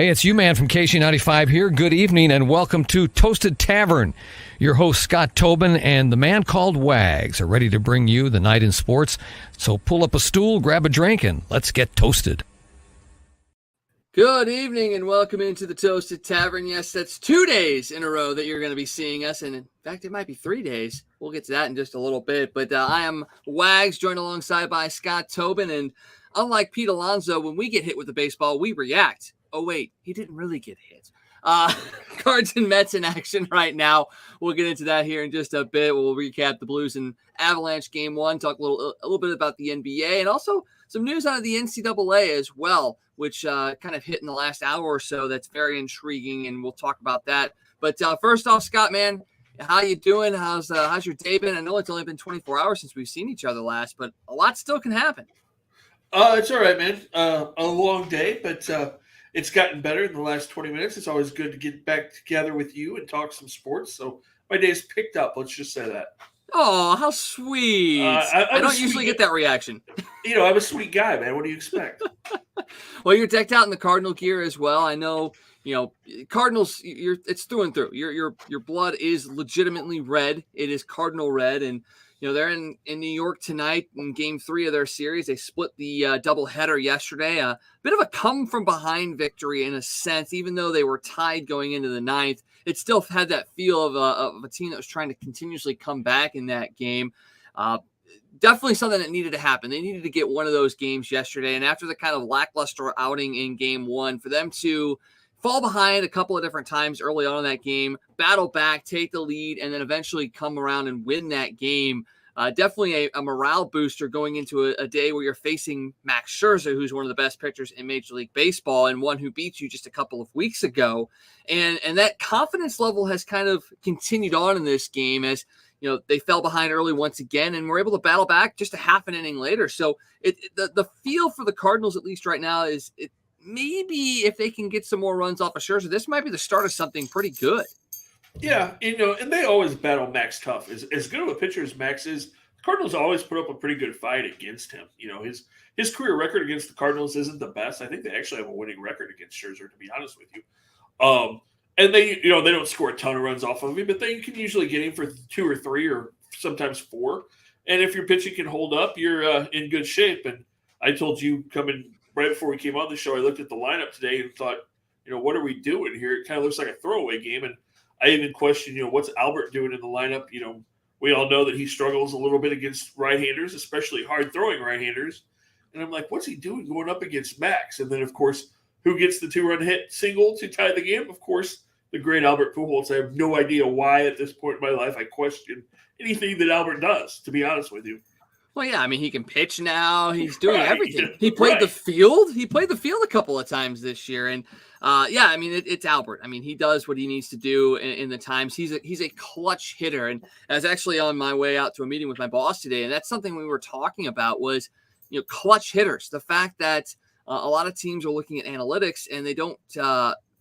Hey, it's you, man, from KC95 here. Good evening and welcome to Toasted Tavern. Your host, Scott Tobin, and the man called Wags are ready to bring you the night in sports. So pull up a stool, grab a drink, and let's get toasted. Good evening and welcome into the Toasted Tavern. Yes, that's 2 days in a row that you're going to be seeing us. And in fact, it might be 3 days. We'll get to that in just a little bit. But I am Wags, joined alongside by Scott Tobin. And unlike Pete Alonso, when we get hit with the baseball, we react. Oh, wait, he didn't really get hit. Cards and Mets in action right now. We'll get into that here in just a bit. We'll recap the Blues and Avalanche game one, talk a little bit about the NBA, and also some news out of the NCAA as well, which kind of hit in the last hour or so. That's very intriguing, and we'll talk about that. But first off, Scott, man, how you doing? How's your day been? I know it's only been 24 hours since we've seen each other last, but a lot still can happen. It's all right, man. A long day, but it's gotten better in the last 20 minutes. It's always good to get back together with you and talk some sports. So my day's picked up. Let's just say that. Oh, how sweet. I don't usually get that reaction. You know, I'm a sweet guy, man. What do you expect? Well, you're decked out in the Cardinal gear as well. I know, Cardinals, it's through and through. Your blood is legitimately red. It is Cardinal red. And, they're in New York tonight in game 3 of their series. They split the doubleheader yesterday. A bit of a come-from-behind victory in a sense, even though they were tied going into the 9th. It still had that feel of a team that was trying to continuously come back in that game. Definitely something that needed to happen. They needed to get one of those games yesterday. And after the kind of lackluster outing in game 1, for them to fall behind a couple of different times early on in that game, battle back, take the lead, and then eventually come around and win that game. Definitely a morale booster going into a day where you're facing Max Scherzer, who's one of the best pitchers in Major League Baseball and one who beat you just a couple of weeks ago. And that confidence level has kind of continued on in this game as, they fell behind early once again and were able to battle back just a half an inning later. So the feel for the Cardinals, at least right now, is maybe if they can get some more runs off of Scherzer, this might be the start of something pretty good. Yeah, and they always battle Max tough. As good of a pitcher as Max is, the Cardinals always put up a pretty good fight against him. His career record against the Cardinals isn't the best. I think they actually have a winning record against Scherzer, to be honest with you. And they don't score a ton of runs off of him, but they can usually get him for 2 or 3 or sometimes 4. And if your pitching can hold up, you're in good shape. And I told you coming right before we came on the show, I looked at the lineup today and thought, what are we doing here? It kind of looks like a throwaway game. And I even questioned, what's Albert doing in the lineup? We all know that he struggles a little bit against right-handers, especially hard-throwing right-handers. And I'm like, what's he doing going up against Max? And then, of course, who gets the 2-run hit single to tie the game? Of course, the great Albert Pujols. I have no idea why at this point in my life I question anything that Albert does, to be honest with you. Well, yeah, I mean, he can pitch now. He's doing everything. He played the field. He played the field a couple of times this year. And, it's Albert. I mean, he does what he needs to do in the times. He's a clutch hitter. And I was actually on my way out to a meeting with my boss today, and that's something we were talking about was, clutch hitters. The fact that a lot of teams are looking at analytics and they don't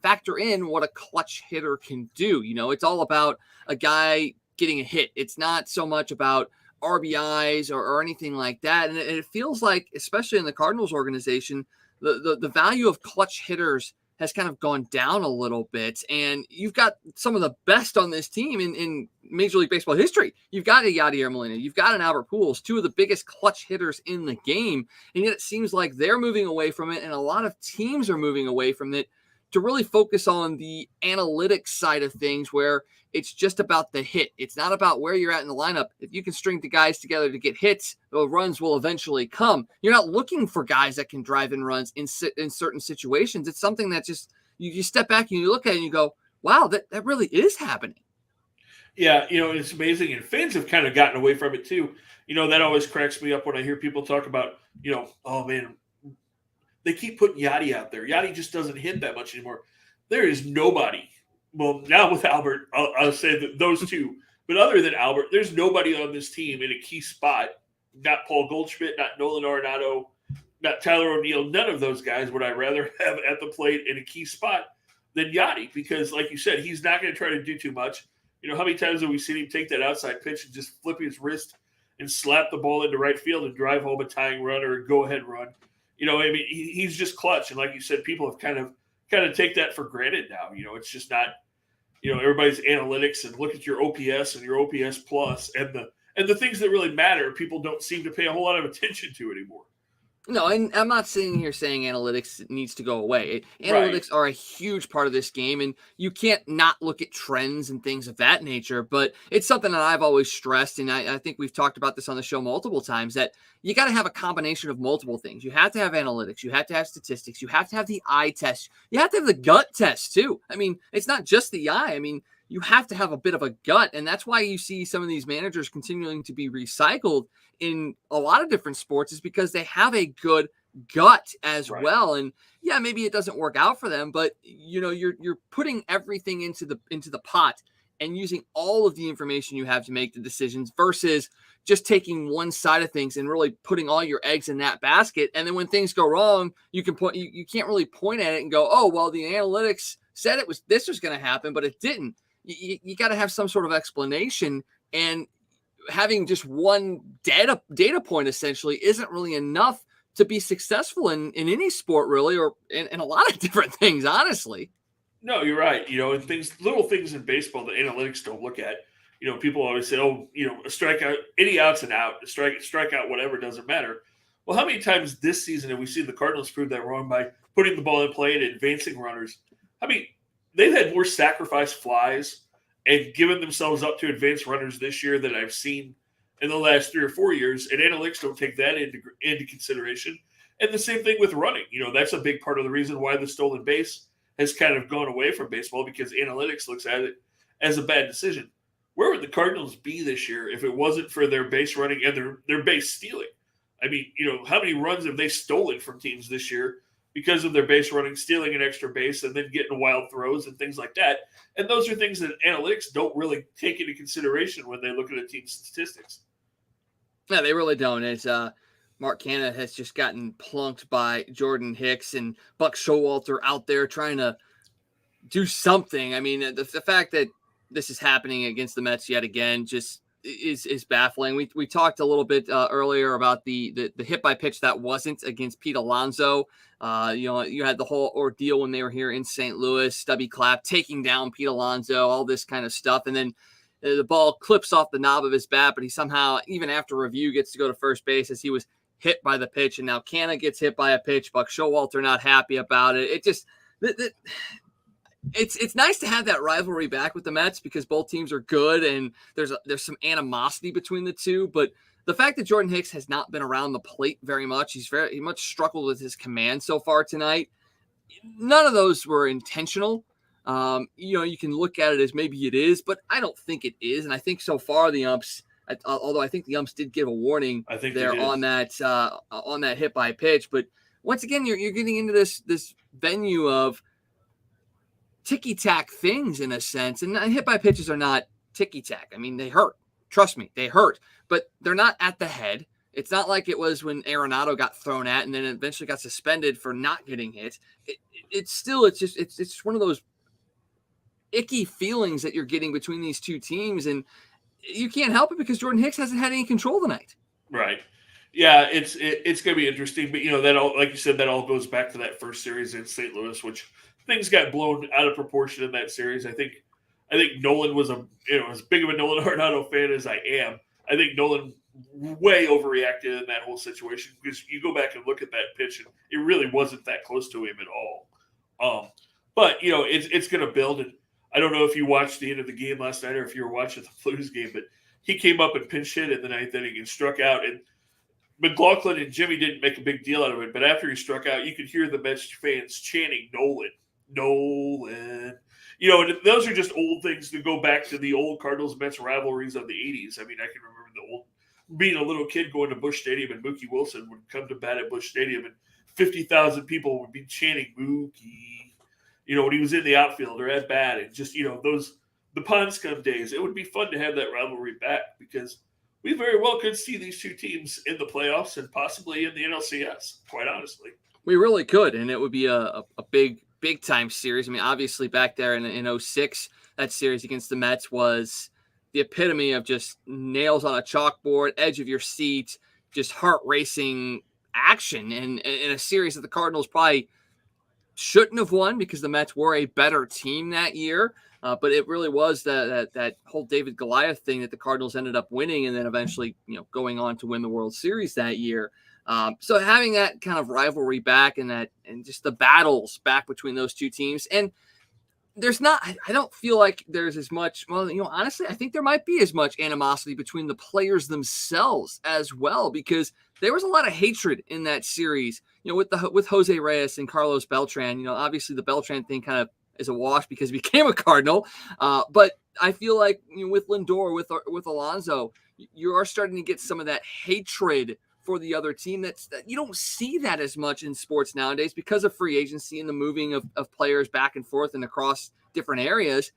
factor in what a clutch hitter can do. It's all about a guy getting a hit. It's not so much about RBIs or anything like that. And it feels like, especially in the Cardinals organization, the value of clutch hitters has kind of gone down a little bit. And you've got some of the best on this team in Major League Baseball history. You've got a Yadier Molina. You've got an Albert Pujols, 2 of the biggest clutch hitters in the game. And yet it seems like they're moving away from it. And a lot of teams are moving away from it to really focus on the analytics side of things where it's just about the hit. It's not about where you're at in the lineup. If you can string the guys together to get hits, the runs will eventually come. You're not looking for guys that can drive in runs in certain situations. It's something that just, you step back and you look at it and you go, wow, that really is happening. Yeah, it's amazing. And fans have kind of gotten away from it too. That always cracks me up when I hear people talk about, oh man, they keep putting Yadi out there. Yadi just doesn't hit that much anymore. There is nobody. Well, now with Albert, I'll say that those 2. But other than Albert, there's nobody on this team in a key spot. Not Paul Goldschmidt, not Nolan Arenado, not Tyler O'Neill. None of those guys would I rather have at the plate in a key spot than Yadi. Because, like you said, he's not going to try to do too much. How many times have we seen him take that outside pitch and just flip his wrist and slap the ball into right field and drive home a tying run or a go-ahead run? He's just clutch. And like you said, people have kind of kind of take that for granted now. It's just not, everybody's analytics and look at your OPS and your OPS plus and the things that really matter. People don't seem to pay a whole lot of attention to anymore. No, and I'm not sitting here saying analytics needs to go away. Analytics are a huge part of this game, and you can't not look at trends and things of that nature. But it's something that I've always stressed, and I think we've talked about this on the show multiple times, that you got to have a combination of multiple things. You have to have analytics. You have to have statistics. You have to have the eye test. You have to have the gut test, too. I mean, it's not just the eye. I mean, you have to have a bit of a gut, and that's why you see some of these managers continuing to be recycled in a lot of different sports, is because they have a good gut as well. And yeah, maybe it doesn't work out for them, but you're putting everything into the pot and using all of the information you have to make the decisions versus just taking one side of things and really putting all your eggs in that basket. And then when things go wrong, you can't really point at it and go, oh, well, the analytics said this was going to happen, but it didn't. You got to have some sort of explanation, and having just one data point essentially isn't really enough to be successful in any sport, really, or in a lot of different things, honestly. No, you're right. And little things in baseball that analytics don't look at. People always say, oh, a strikeout, any out's an out, a strikeout, whatever, doesn't matter. Well, how many times this season have we seen the Cardinals prove that wrong by putting the ball in play and advancing runners? They've had more sacrifice flies and given themselves up to advanced runners this year than I've seen in the last 3 or 4 years, and analytics don't take that into consideration. And the same thing with running. That's a big part of the reason why the stolen base has kind of gone away from baseball, because analytics looks at it as a bad decision. Where would the Cardinals be this year if it wasn't for their base running and their base stealing? How many runs have they stolen from teams this year because of their base running, stealing an extra base, and then getting wild throws and things like that? And those are things that analytics don't really take into consideration when they look at a team's statistics. Yeah, they really don't. As Mark Canha has just gotten plunked by Jordan Hicks, and Buck Showalter out there trying to do something. The fact that this is happening against the Mets yet again just is baffling. We talked a little bit earlier about the hit by pitch that wasn't against Pete Alonso. You had the whole ordeal when they were here in St. Louis, Stubby Clapp taking down Pete Alonso, all this kind of stuff. And then the ball clips off the knob of his bat, but he somehow, even after review, gets to go to first base as he was hit by the pitch. And now Canha gets hit by a pitch. Buck Showalter not happy about it. It just it's nice to have that rivalry back with the Mets, because both teams are good and there's some animosity between the two. But the fact that Jordan Hicks has not been around the plate very much, he much struggled with his command so far tonight. None of those were intentional. You can look at it as maybe it is, but I don't think it is. And I think so far the umps, although I think the umps did give a warning there on that hit by pitch. But once again, you're getting into this venue of ticky-tack things in a sense, and hit by pitches are not ticky-tack. They hurt. Trust me, they hurt, but they're not at the head. It's not like it was when Arenado got thrown at and then eventually got suspended for not getting hit. It's just one of those icky feelings that you're getting between these two teams, and you can't help it because Jordan Hicks hasn't had any control tonight. Right. Yeah, it's going to be interesting, but that all, like you said, that all goes back to that first series in St. Louis, which things got blown out of proportion in that series. I think Nolan was as big of a Nolan Arenado fan as I am. I think Nolan way overreacted in that whole situation, because you go back and look at that pitch and it really wasn't that close to him at all. But it's going to build, and I don't know if you watched the end of the game last night or if you were watching the Blues game, but he came up and pinch hit in the ninth inning and struck out, and McLaughlin and Jimmy didn't make a big deal out of it, but after he struck out, you could hear the Mets fans chanting Nolan. And those are just old things that go back to the old Cardinals-Mets rivalries of the 80s. I can remember being a little kid going to Busch Stadium, and Mookie Wilson would come to bat at Busch Stadium, and 50,000 people would be chanting Mookie, when he was in the outfield or at bat, and just, the Pond Scum days. It would be fun to have that rivalry back, because we very well could see these two teams in the playoffs and possibly in the NLCS, quite honestly. We really could, and it would be a big time series. Obviously back there in 06, that series against the Mets was the epitome of just nails on a chalkboard, edge of your seat, just heart racing action, and in a series that the Cardinals probably shouldn't have won because the Mets were a better team that year. But it really was that whole David Goliath thing that the Cardinals ended up winning and then eventually, going on to win the World Series that year. So having that kind of rivalry back and just the battles back between those two teams. And I don't feel like there's as much, honestly, I think there might be as much animosity between the players themselves as well, because there was a lot of hatred in that series, with Jose Reyes and Carlos Beltran. Obviously the Beltran thing kind of is a wash because he became a Cardinal. But I feel like with Lindor, with Alonso, you are starting to get some of that hatred for the other team. That you don't see that as much in sports nowadays because of free agency and the moving of players back and forth and across different areas.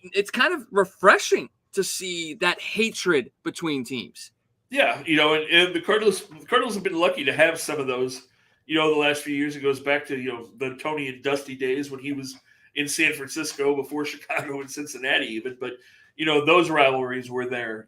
It's kind of refreshing to see that hatred between teams. Yeah, and the Cardinals have been lucky to have some of those. The last few years, it goes back to the Tony and Dusty days when he was in San Francisco before Chicago and Cincinnati even. But those rivalries were there.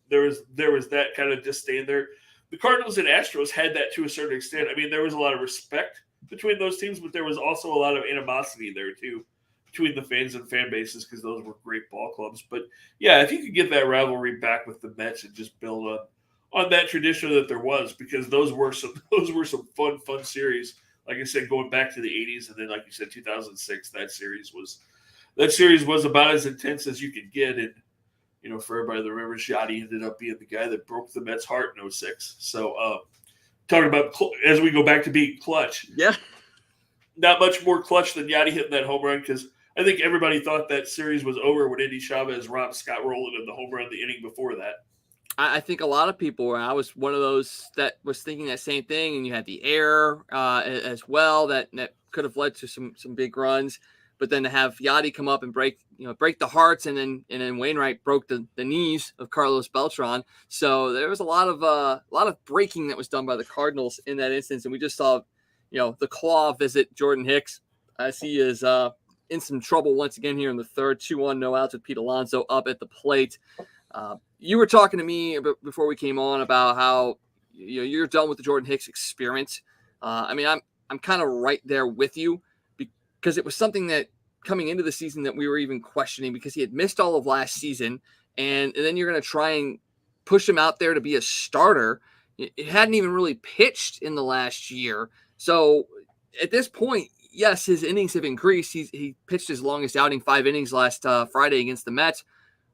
There was that kind of disdain there. The Cardinals and Astros had that to a certain extent. I mean, there was a lot of respect between those teams, but there was also a lot of animosity there too between the fans and fan bases because those were great ball clubs. But yeah, if you could get that rivalry back with the Mets and just build on that tradition that there was, because those were some fun series. Like I said, going back to the 80s, and then like you said, 2006, that series was about as intense as you could get. And for everybody that remembers, Yachty ended up being the guy that broke the Mets' heart in 06. So talking about as we go back to being clutch, yeah, not much more clutch than Yachty hitting that home run, because I think everybody thought that series was over when Andy Chavez robbed Scott Rowland in the home run the inning before that. I think a lot of people were. I was one of those that was thinking that same thing, and you had the error as well that could have led to some big runs. But then to have Yachty come up and break the hearts, and then Wainwright broke the knees of Carlos Beltran. So there was a lot of breaking that was done by the Cardinals in that instance, and we just saw the claw visit Jordan Hicks as he is in some trouble once again here in the third. 2-1, no outs with Pete Alonso up at the plate. You were talking to me before we came on about how you're done with the Jordan Hicks experiment. I mean, I'm kind of right there with you, because it was something that coming into the season that we were even questioning, because he had missed all of last season, and then you're going to try and push him out there to be a starter. It hadn't even really pitched in the last year. So at this point, yes, his innings have increased. He pitched his longest outing, 5 innings last Friday against the Mets.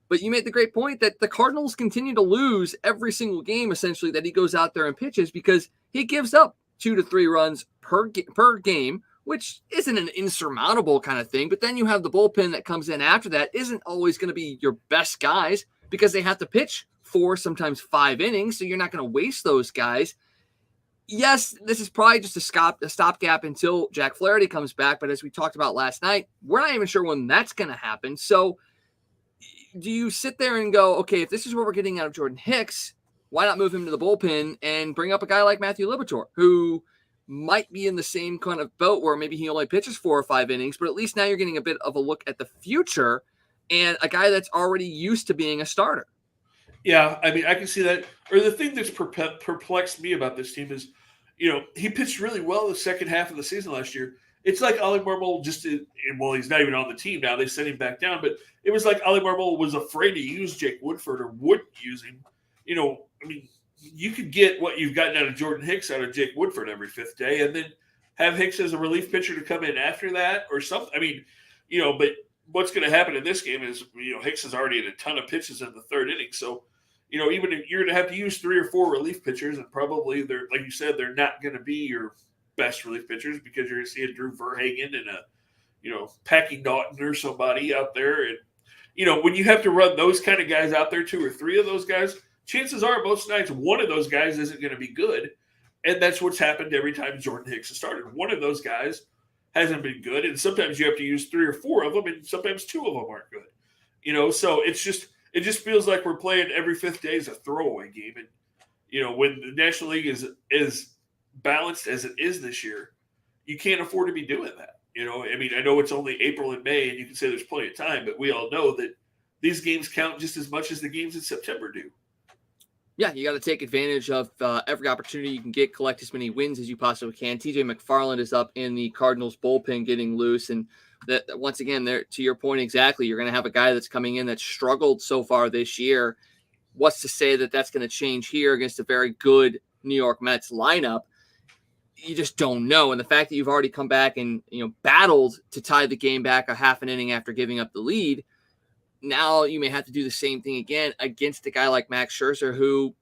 But you made the great point that the Cardinals continue to lose every single game, essentially, that he goes out there and pitches, because he gives up 2 to 3 runs per game, which isn't an insurmountable kind of thing. But then you have the bullpen that comes in after that isn't always going to be your best guys, because they have to pitch 4, sometimes 5 innings. So you're not going to waste those guys. Yes, this is probably just a stopgap until Jack Flaherty comes back. But as we talked about last night, we're not even sure when that's going to happen. So do you sit there and go, okay, if this is what we're getting out of Jordan Hicks, why not move him to the bullpen and bring up a guy like Matthew Liberatore, who might be in the same kind of boat where maybe he only pitches 4 or 5 innings, but at least now you're getting a bit of a look at the future and a guy that's already used to being a starter. Yeah, I mean, I can see that. Or the thing that's perplexed me about this team is, he pitched really well the second half of the season last year. It's like Ollie Marmol he's not even on the team now. They sent him back down, but it was like Ollie Marmol was afraid to use Jake Woodford or wouldn't use him. I mean, you could get what you've gotten out of Jordan Hicks out of Jake Woodford every 5th day, and then have Hicks as a relief pitcher to come in after that or something. I mean, but what's going to happen in this game is, Hicks is already in a ton of pitches in the 3rd inning. So, even if you're going to have to use 3 or 4 relief pitchers, and probably they're, like you said, they're not going to be your best relief pitchers, because you're going to see a Drew Verhagen and a, Packy Naughton or somebody out there. And, when you have to run those kind of guys out there, 2 or 3 of those guys, chances are most nights one of those guys isn't going to be good. And that's what's happened every time Jordan Hicks has started. One of those guys hasn't been good. And sometimes you have to use 3 or 4 of them, and sometimes 2 of them aren't good. So it just feels like we're playing every 5th day is a throwaway game. And, when the National League is balanced as it is this year, you can't afford to be doing that. I mean, I know it's only April and May, and you can say there's plenty of time, but we all know that these games count just as much as the games in September do. Yeah, you got to take advantage of every opportunity you can get, collect as many wins as you possibly can. TJ McFarland is up in the Cardinals bullpen getting loose. And that once again, there to your point exactly, you're going to have a guy that's coming in that's struggled so far this year. What's to say that that's going to change here against a very good New York Mets lineup? You just don't know. And the fact that you've already come back and battled to tie the game back a half an inning after giving up the lead, now you may have to do the same thing again against a guy like Max Scherzer, who,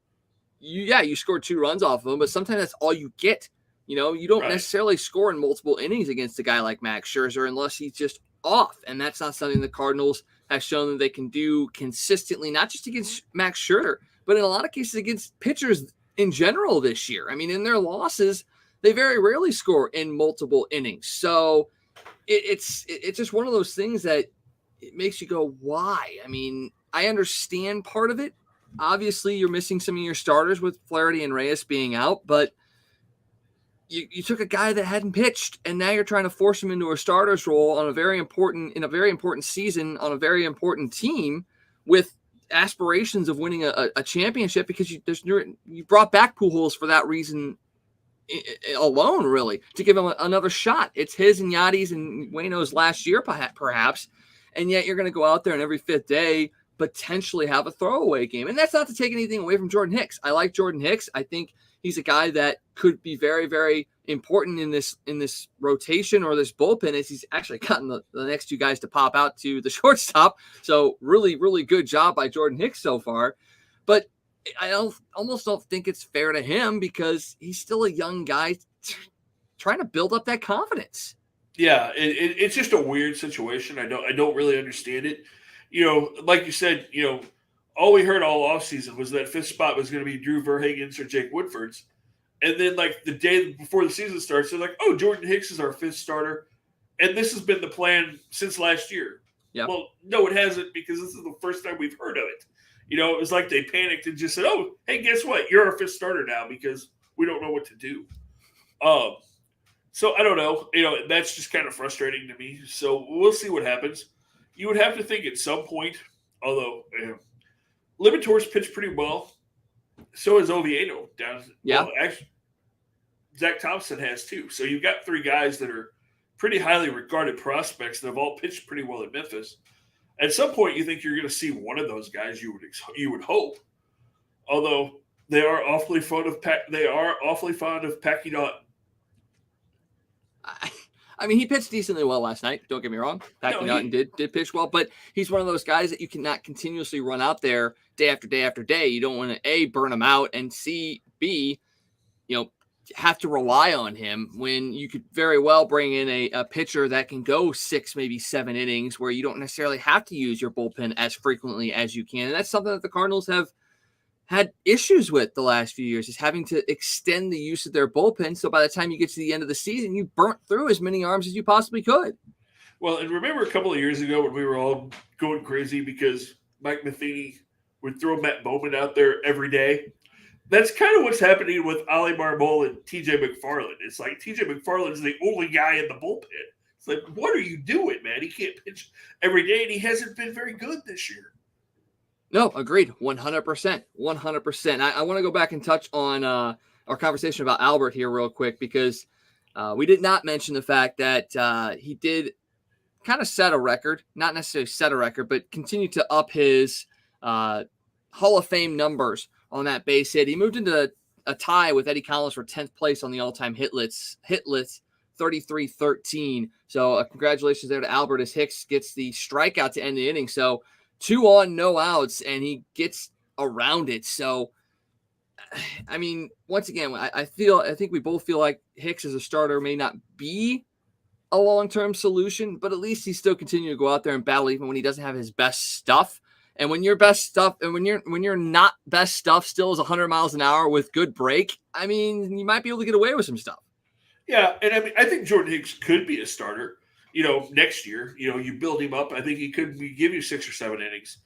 you scored 2 runs off of him, but sometimes that's all you get. You don't necessarily score in multiple innings against a guy like Max Scherzer unless he's just off. And that's not something the Cardinals have shown that they can do consistently, not just against Max Scherzer, but in a lot of cases against pitchers in general this year. I mean, in their losses, they very rarely score in multiple innings. So it's just one of those things that it makes you go, why? I mean, I understand part of it. Obviously, you're missing some of your starters with Flaherty and Reyes being out, but you took a guy that hadn't pitched, and now you're trying to force him into a starter's role in a very important season on a very important team with aspirations of winning a championship, because you brought back Pujols for that reason alone, really, to give him another shot. It's his and Yadi's and Waino's last year, perhaps. And yet you're going to go out there and every 5th day potentially have a throwaway game. And that's not to take anything away from Jordan Hicks. I like Jordan Hicks. I think he's a guy that could be very, very important in this rotation or this bullpen, as he's actually gotten the next 2 guys to pop out to the shortstop. So really, really good job by Jordan Hicks so far. But I almost don't think it's fair to him because he's still a young guy trying to build up that confidence. Yeah, it's just a weird situation. I don't really understand it. Like you said, all we heard all offseason was that 5th spot was going to be Drew Verhagen's or Jake Woodford's. And then, like, the day before the season starts, they're like, oh, Jordan Hicks is our 5th starter. And this has been the plan since last year. Yeah. Well, no, it hasn't, because this is the first time we've heard of it. It was like they panicked and just said, oh, hey, guess what? You're our 5th starter now because we don't know what to do. So I don't know. That's just kind of frustrating to me. So we'll see what happens. You would have to think at some point, although Liberatore pitched pretty well. So has Oviedo down. Yeah. Well, actually, Zach Thompson has too. So you've got 3 guys that are pretty highly regarded prospects that have all pitched pretty well at Memphis. At some point, you think you're going to see one of those guys. You would hope, although they are awfully fond of Packy Naughton. I mean, he pitched decently well last night. Don't get me wrong. Packy Naughton did pitch well, but he's one of those guys that you cannot continuously run out there day after day after day. You don't want to A, burn him out, and B, have to rely on him when you could very well bring in a pitcher that can go 6, maybe 7 innings where you don't necessarily have to use your bullpen as frequently as you can. And that's something that the Cardinals have had issues with the last few years, is having to extend the use of their bullpen. So by the time you get to the end of the season, you burnt through as many arms as you possibly could. Well, and remember a couple of years ago when we were all going crazy because Mike Matheny would throw Matt Bowman out there every day? That's kind of what's happening with Ali Marmol and TJ McFarland. It's like TJ McFarland is the only guy in the bullpen. It's like, what are you doing, man? He can't pitch every day, and he hasn't been very good this year. No, agreed. 100%. 100%. I want to go back and touch on our conversation about Albert here real quick, because we did not mention the fact that he did kind of set a record, not necessarily set a record, but continue to up his Hall of Fame numbers on that base hit. He moved into a tie with Eddie Collins for 10th place on the all-time hit list, 33-13. So congratulations there to Albert, as Hicks gets the strikeout to end the inning. So 2 on, no outs, and he gets around it. So, I mean, once again, I think we both feel like Hicks as a starter may not be a long-term solution, but at least he's still continuing to go out there and battle even when he doesn't have his best stuff. And when your best stuff, and when you're not best stuff still is 100 miles an hour with good break, I mean, you might be able to get away with some stuff. Yeah, and I mean, I think Jordan Hicks could be a starter. Next year, you build him up. I think he could give you 6 or 7 innings.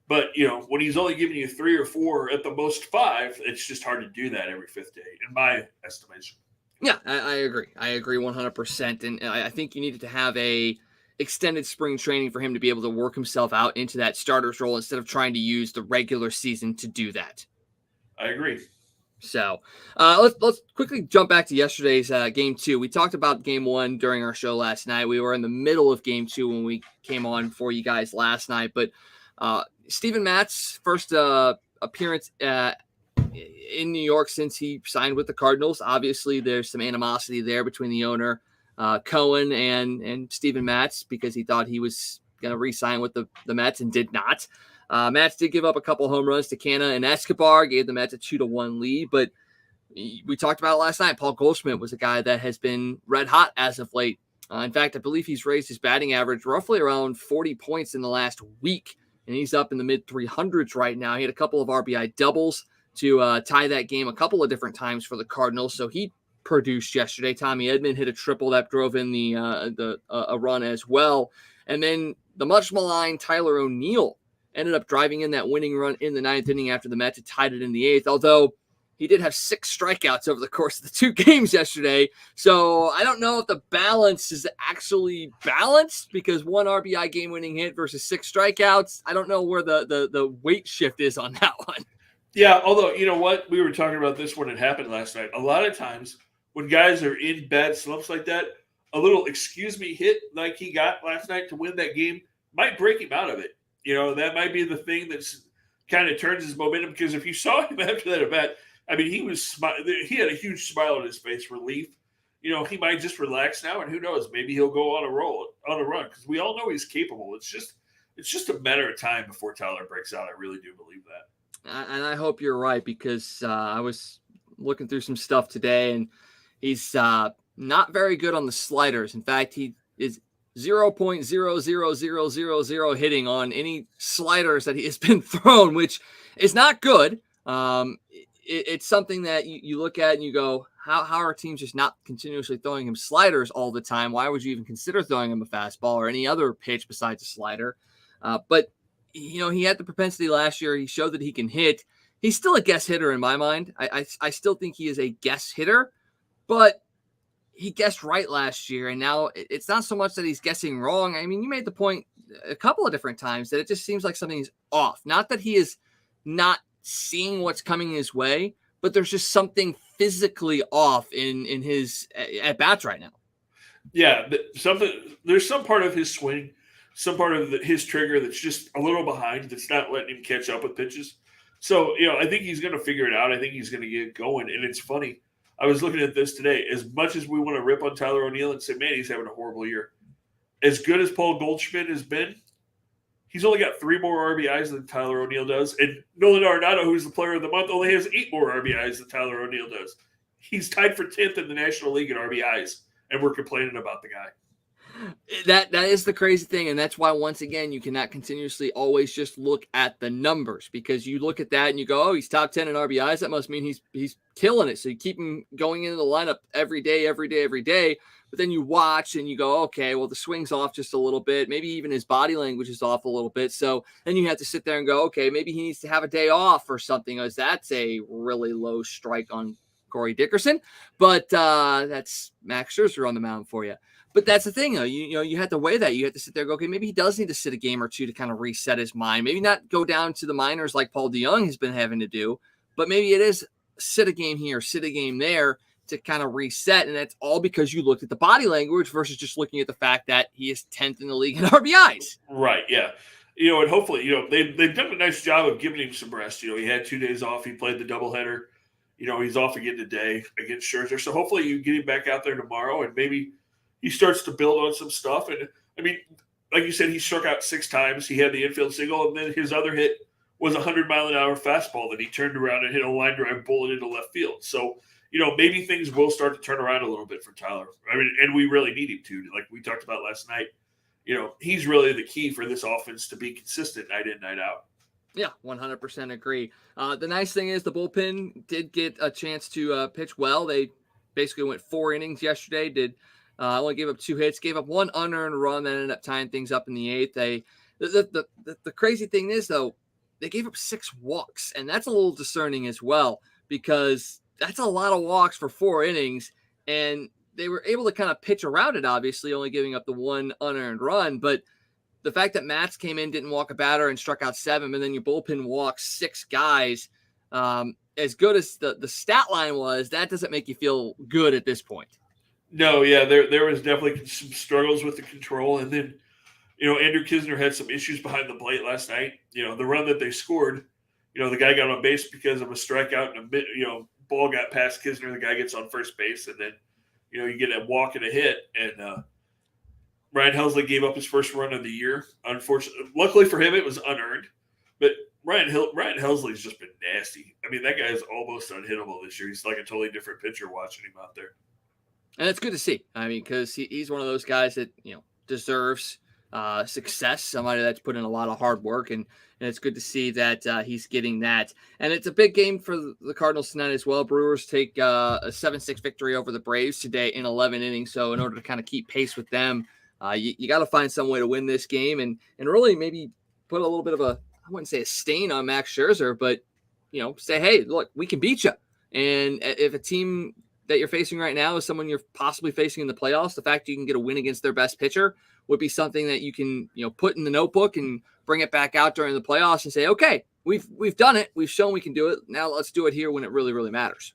But, when he's only giving you 3 or 4, at the most 5, it's just hard to do that every 5th day, in my estimation. Yeah, I agree. I agree 100%. And I think you needed to have a extended spring training for him to be able to work himself out into that starter's role instead of trying to use the regular season to do that. I agree. So let's quickly jump back to yesterday's game 2. We talked about game 1 during our show last night. We were in the middle of game 2 when we came on for you guys last night. But Steven Matt's first appearance in New York since he signed with the Cardinals. Obviously, there's some animosity there between the owner, Cohen, and Steven Matz, because he thought he was going to re-sign with the Mets and did not. Mets did give up a couple home runs to Canna and Escobar, gave the Mets a 2-1 lead. But we talked about it last night. Paul Goldschmidt was a guy that has been red hot as of late. In fact, I believe he's raised his batting average roughly around 40 points in the last week, and he's up in the mid 300s right now. He had a couple of RBI doubles to tie that game a couple of different times for the Cardinals, so he produced yesterday. Tommy Edman hit a triple that drove in a run as well, and then the much maligned Tyler O'Neill ended up driving in that winning run in the 9th inning after the Mets had tied it in the 8th, although he did have 6 strikeouts over the course of the 2 games yesterday. So I don't know if the balance is actually balanced, because 1 RBI game-winning hit versus 6 strikeouts. I don't know where the weight shift is on that one. Yeah, although, you know what? We were talking about this when it happened last night. A lot of times when guys are in bad slumps like that, a little excuse me hit like he got last night to win that game might break him out of it. You know, that might be the thing that's kind of turns his momentum, because if you saw him after that event, I mean, he had a huge smile on his face, relief. You know, he might just relax now, and who knows, maybe he'll go on a run, because we all know he's capable. It's just a matter of time before Tyler breaks out. I really do believe that. And I hope you're right, because I was looking through some stuff today, and he's not very good on the sliders. In fact, he is 0.00000 hitting on any sliders that he has been thrown, which is not good. It's something that you look at and you go, how are teams just not continuously throwing him sliders all the time? Why would you even consider throwing him a fastball or any other pitch besides a slider? But, you know, he had the propensity last year. He showed that he can hit. He's still a guess hitter in my mind. I still think he is a guess hitter, but he guessed right last year, and now it's not so much that he's guessing wrong. I mean, you made the point a couple of different times that it just seems like something's off. Not that he is not seeing what's coming his way, but there's just something physically off in his at bats right now. Yeah, there's some part of his swing, some part of his trigger that's just a little behind, that's not letting him catch up with pitches. So, you know, I think he's going to figure it out. I think he's going to get going. And it's funny, I was looking at this today. As much as we want to rip on Tyler O'Neill and say, man, he's having a horrible year, as good as Paul Goldschmidt has been, he's only got 3 more RBIs than Tyler O'Neill does. And Nolan Arenado, who's the player of the month, only has 8 more RBIs than Tyler O'Neill does. He's tied for 10th in the National League in RBIs, and we're complaining about the guy. That is the crazy thing, and that's why, once again, you cannot continuously always just look at the numbers, because you look at that and you go, oh, he's top 10 in RBIs. That must mean he's killing it. So you keep him going into the lineup every day. But then you watch and you go, okay, well, the swing's off just a little bit. Maybe even his body language is off a little bit. So then you have to sit there and go, okay, maybe he needs to have a day off or something, as that's a really low strike on Corey Dickerson. But that's Max Scherzer on the mound for you. But that's the thing, though. You have to weigh that. You have to sit there and go, okay, maybe he does need to sit a game or two to kind of reset his mind. Maybe not go down to the minors like Paul DeJong has been having to do, but maybe it is sit a game here, sit a game there to kind of reset. And that's all because you looked at the body language versus just looking at the fact that he is 10th in the league in RBIs. Right, yeah. You know, and hopefully, you know, they've done a nice job of giving him some rest. You know, he had 2 days off. He played the doubleheader. You know, he's off again today against Scherzer. So hopefully you get him back out there tomorrow, and maybe he starts to build on some stuff. And, I mean, like you said, he struck out 6 times. He had the infield single, and then his other hit was a 100-mile-an-hour fastball that he turned around and hit a line drive bullet into left field. So, you know, maybe things will start to turn around a little bit for Tyler. I mean, and we really need him to. Like we talked about last night, you know, he's really the key for this offense to be consistent night in, night out. Yeah, 100% agree. The nice thing is the bullpen did get a chance to pitch well. They basically went 4 innings yesterday, only gave up 2 hits, gave up 1 unearned run that ended up tying things up in the 8th. The crazy thing is, though, they gave up 6 walks, and that's a little discerning as well, because that's a lot of walks for 4 innings, and they were able to kind of pitch around it, obviously, only giving up the 1 unearned run. But the fact that Matz came in, didn't walk a batter, and struck out 7, and then your bullpen walks 6 guys, As good as the stat line was, that doesn't make you feel good at this point. No, yeah, there was definitely some struggles with the control, and then Andrew Kisner had some issues behind the plate last night. The run that they scored, the guy got on base because of a strikeout, and ball got past Kisner. The guy gets on first base, and then you get a walk and a hit, and Ryan Helsley gave up his first run of the year. Unfortunately, luckily for him, it was unearned, but Ryan Helsley's just been nasty. I mean, that guy is almost unhittable this year. He's like a totally different pitcher watching him out there. And it's good to see. I mean, because he's one of those guys that, deserves success, somebody that's put in a lot of hard work. And it's good to see that he's getting that. And it's a big game for the Cardinals tonight as well. Brewers take a 7-6 victory over the Braves today in 11 innings. So in order to kind of keep pace with them, you got to find some way to win this game and really maybe put a little bit of I wouldn't say a stain on Max Scherzer, but, say, hey, look, we can beat you. And if a team that you're facing right now is someone you're possibly facing in the playoffs, the fact you can get a win against their best pitcher would be something that you can, put in the notebook and bring it back out during the playoffs and say, okay, we've done it. We've shown we can do it. Now let's do it here when it really, really matters.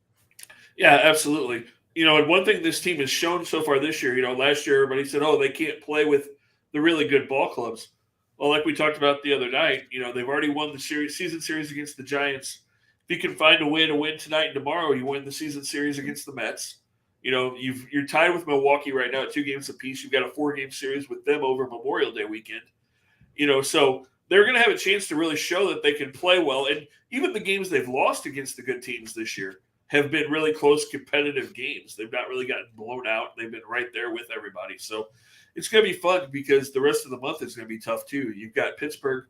Yeah, absolutely. And one thing this team has shown so far this year, last year everybody said, oh, they can't play with the really good ball clubs. Well, like we talked about the other night, they've already won the season series against the Giants. If you can find a way to win tonight and tomorrow, you win the season series against the Mets. You're tied with Milwaukee right now at 2 games apiece. You've got a 4-game series with them over Memorial Day weekend. So they're going to have a chance to really show that they can play well. And even the games they've lost against the good teams this year have been really close, competitive games. They've not really gotten blown out. They've been right there with everybody. So it's going to be fun because the rest of the month is going to be tough too. You've got Pittsburgh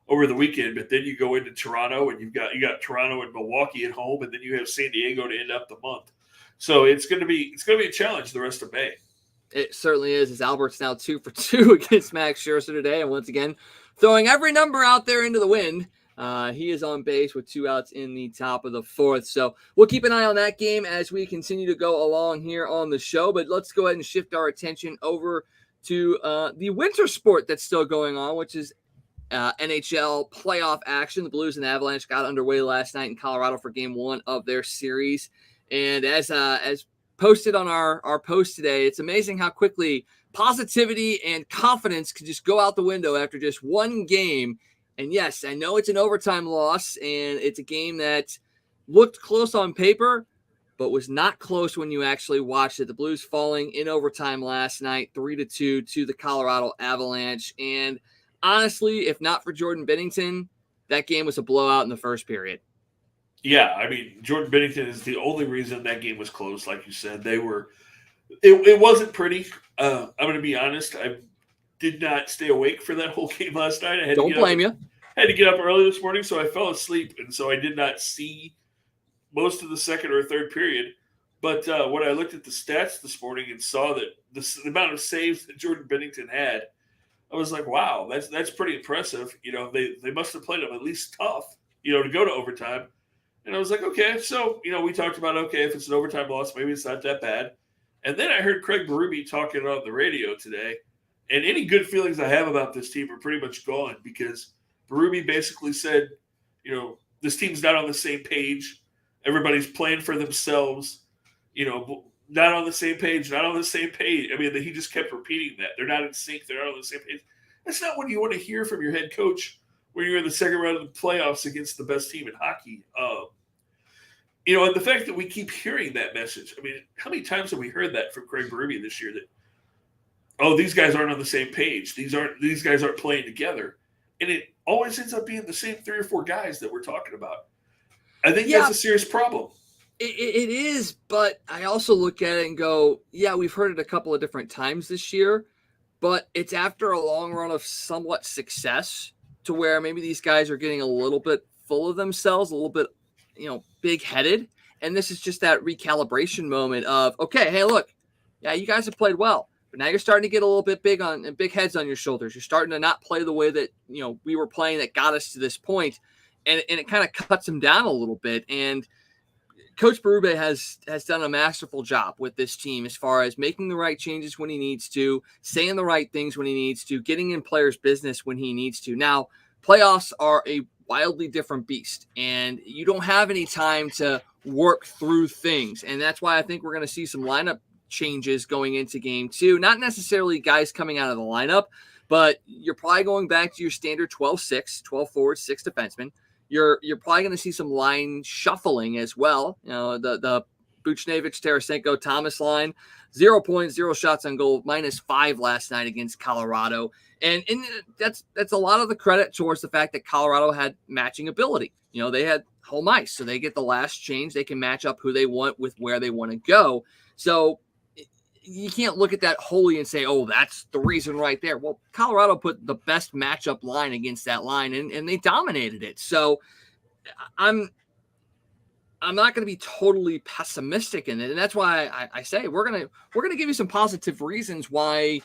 over the weekend, but then you go into Toronto and you got Toronto and Milwaukee at home, and then you have San Diego to end up the month. So it's going to be a challenge the rest of May. It certainly is. As Albert's now 2 for 2 against Max Scherzer today, and once again throwing every number out there into the wind. He is on base with 2 outs in the top of the 4th. So we'll keep an eye on that game as we continue to go along here on the show. But let's go ahead and shift our attention over to the winter sport that's still going on, which is NHL playoff action. The Blues and Avalanche got underway last night in Colorado for game 1 of their series. And as posted on our post today, it's amazing how quickly positivity and confidence can just go out the window after just one game. And yes, I know it's an overtime loss, and it's a game that looked close on paper, but was not close when you actually watched it. The Blues falling in overtime last night, 3-2 to the Colorado Avalanche. And honestly, if not for Jordan Binnington, that game was a blowout in the first period. Yeah, I mean, Jordan Binnington is the only reason that game was close. Like you said, it wasn't pretty. I'm going to be honest. I did not stay awake for that whole game last night. Don't blame you. I had to get up early this morning, so I fell asleep, and so I did not see most of the second or third period. But when I looked at the stats this morning and saw that the amount of saves that Jordan Binnington had, I was like, wow, that's pretty impressive. They must have played him at least tough, to go to overtime. And I was like, okay. So, we talked about, okay, if it's an overtime loss, maybe it's not that bad. And then I heard Craig Berube talking on the radio today, and any good feelings I have about this team are pretty much gone because Berube basically said, this team's not on the same page. Everybody's playing for themselves, not on the same page, not on the same page. I mean, he just kept repeating that. They're not in sync. They're not on the same page. That's not what you want to hear from your head coach when you're in the second round of the playoffs against the best team in hockey. And the fact that we keep hearing that message. I mean, how many times have we heard that from Craig Berube this year that, oh, these guys aren't on the same page. These guys aren't playing together. And it always ends up being the same 3 or 4 guys that we're talking about. I think that's a serious problem. It is, but I also look at it and go, yeah, we've heard it a couple of different times this year, but it's after a long run of somewhat success to where maybe these guys are getting a little bit full of themselves, a little bit, big-headed. And this is just that recalibration moment of, okay, hey, look, yeah, you guys have played well, but now you're starting to get a little bit big heads on your shoulders. You're starting to not play the way that, we were playing that got us to this point. And it kind of cuts them down a little bit. And Coach Berube has done a masterful job with this team as far as making the right changes when he needs to, saying the right things when he needs to, getting in players' business when he needs to. Now, playoffs are a wildly different beast, and you don't have any time to work through things. And that's why I think we're going to see some lineup changes going into game 2. Not necessarily guys coming out of the lineup, but you're probably going back to your standard 12-6, 12 forwards, 6 defensemen. You're probably going to see some line shuffling as well. You know, the Buchnevich, Tarasenko, Thomas line, 0 points, 0 shots on goal, -5 last night against Colorado. And that's a lot of the credit towards the fact that Colorado had matching ability. You know, they had home ice, so they get the last change. They can match up who they want with where they want to go. So you can't look at that wholly and say, oh, that's the reason right there. Well, Colorado put the best matchup line against that line, and they dominated it. So I'm not going to be totally pessimistic in it, and that's why I say we're gonna give you some positive reasons why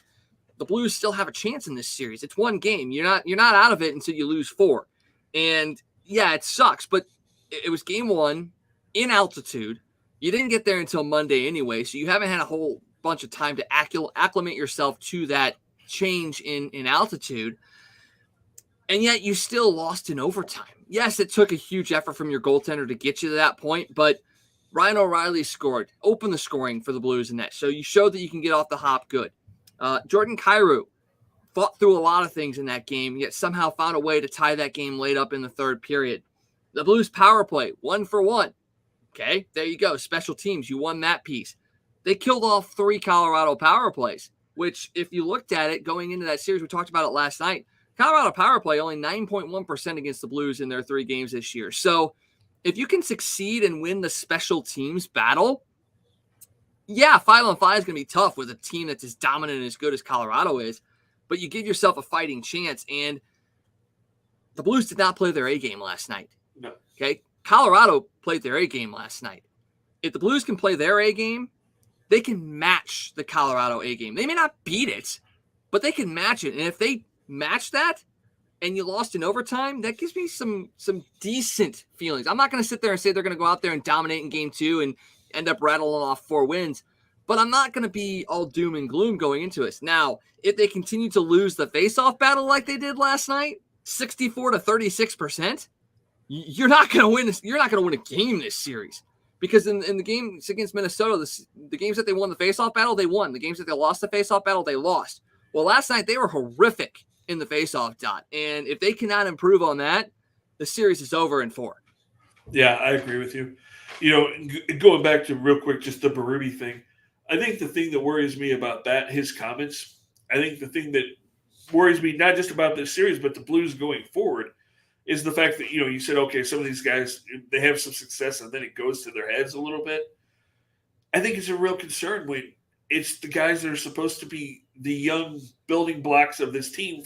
the Blues still have a chance in this series. It's one game. You're not out of it until you lose 4. And yeah, it sucks, but it was game 1 in altitude. You didn't get there until Monday anyway, so you haven't had a whole bunch of time to acclimate yourself to that change in altitude. And yet you still lost in overtime. Yes, it took a huge effort from your goaltender to get you to that point, but Ryan O'Reilly scored, opened the scoring for the Blues in that. So you showed that you can get off the hop good. Jordan Kyrou fought through a lot of things in that game, yet somehow found a way to tie that game late up in the third period. The Blues power play, 1 for 1. Okay, there you go. Special teams, you won that piece. They killed off 3 Colorado power plays, which if you looked at it going into that series, we talked about it last night, Colorado power play only 9.1% against the Blues in their 3 games this year. So if you can succeed and win the special teams battle, yeah, 5-on-5 is going to be tough with a team that's as dominant and as good as Colorado is, but you give yourself a fighting chance. And the Blues did not play their A game last night. No. Okay. Colorado played their A game last night. If the Blues can play their A game, they can match the Colorado A game. They may not beat it, but they can match it. And if they match that and you lost in overtime, that gives me some decent feelings. I'm not going to sit there and say they're going to go out there and dominate in game 2 and end up rattling off 4 wins, but I'm not going to be all doom and gloom going into this. Now, if they continue to lose the face-off battle like they did last night, 64-36%, you're not going to win this. You're not going to win a game this series, because in the games against Minnesota, the games that they won the face-off battle, they won. The games that they lost the face-off battle, they lost. Well, last night they were horrific in the face-off dot, and if they cannot improve on that, the series is over in 4. Yeah, I agree with you. You know, going back to real quick, just the Berube thing, I think the thing that worries me about that, his comments, I think the thing that worries me not just about this series, but the Blues going forward, is the fact that, you know, you said, okay, some of these guys, they have some success and then it goes to their heads a little bit. I think it's a real concern when it's the guys that are supposed to be the young building blocks of this team.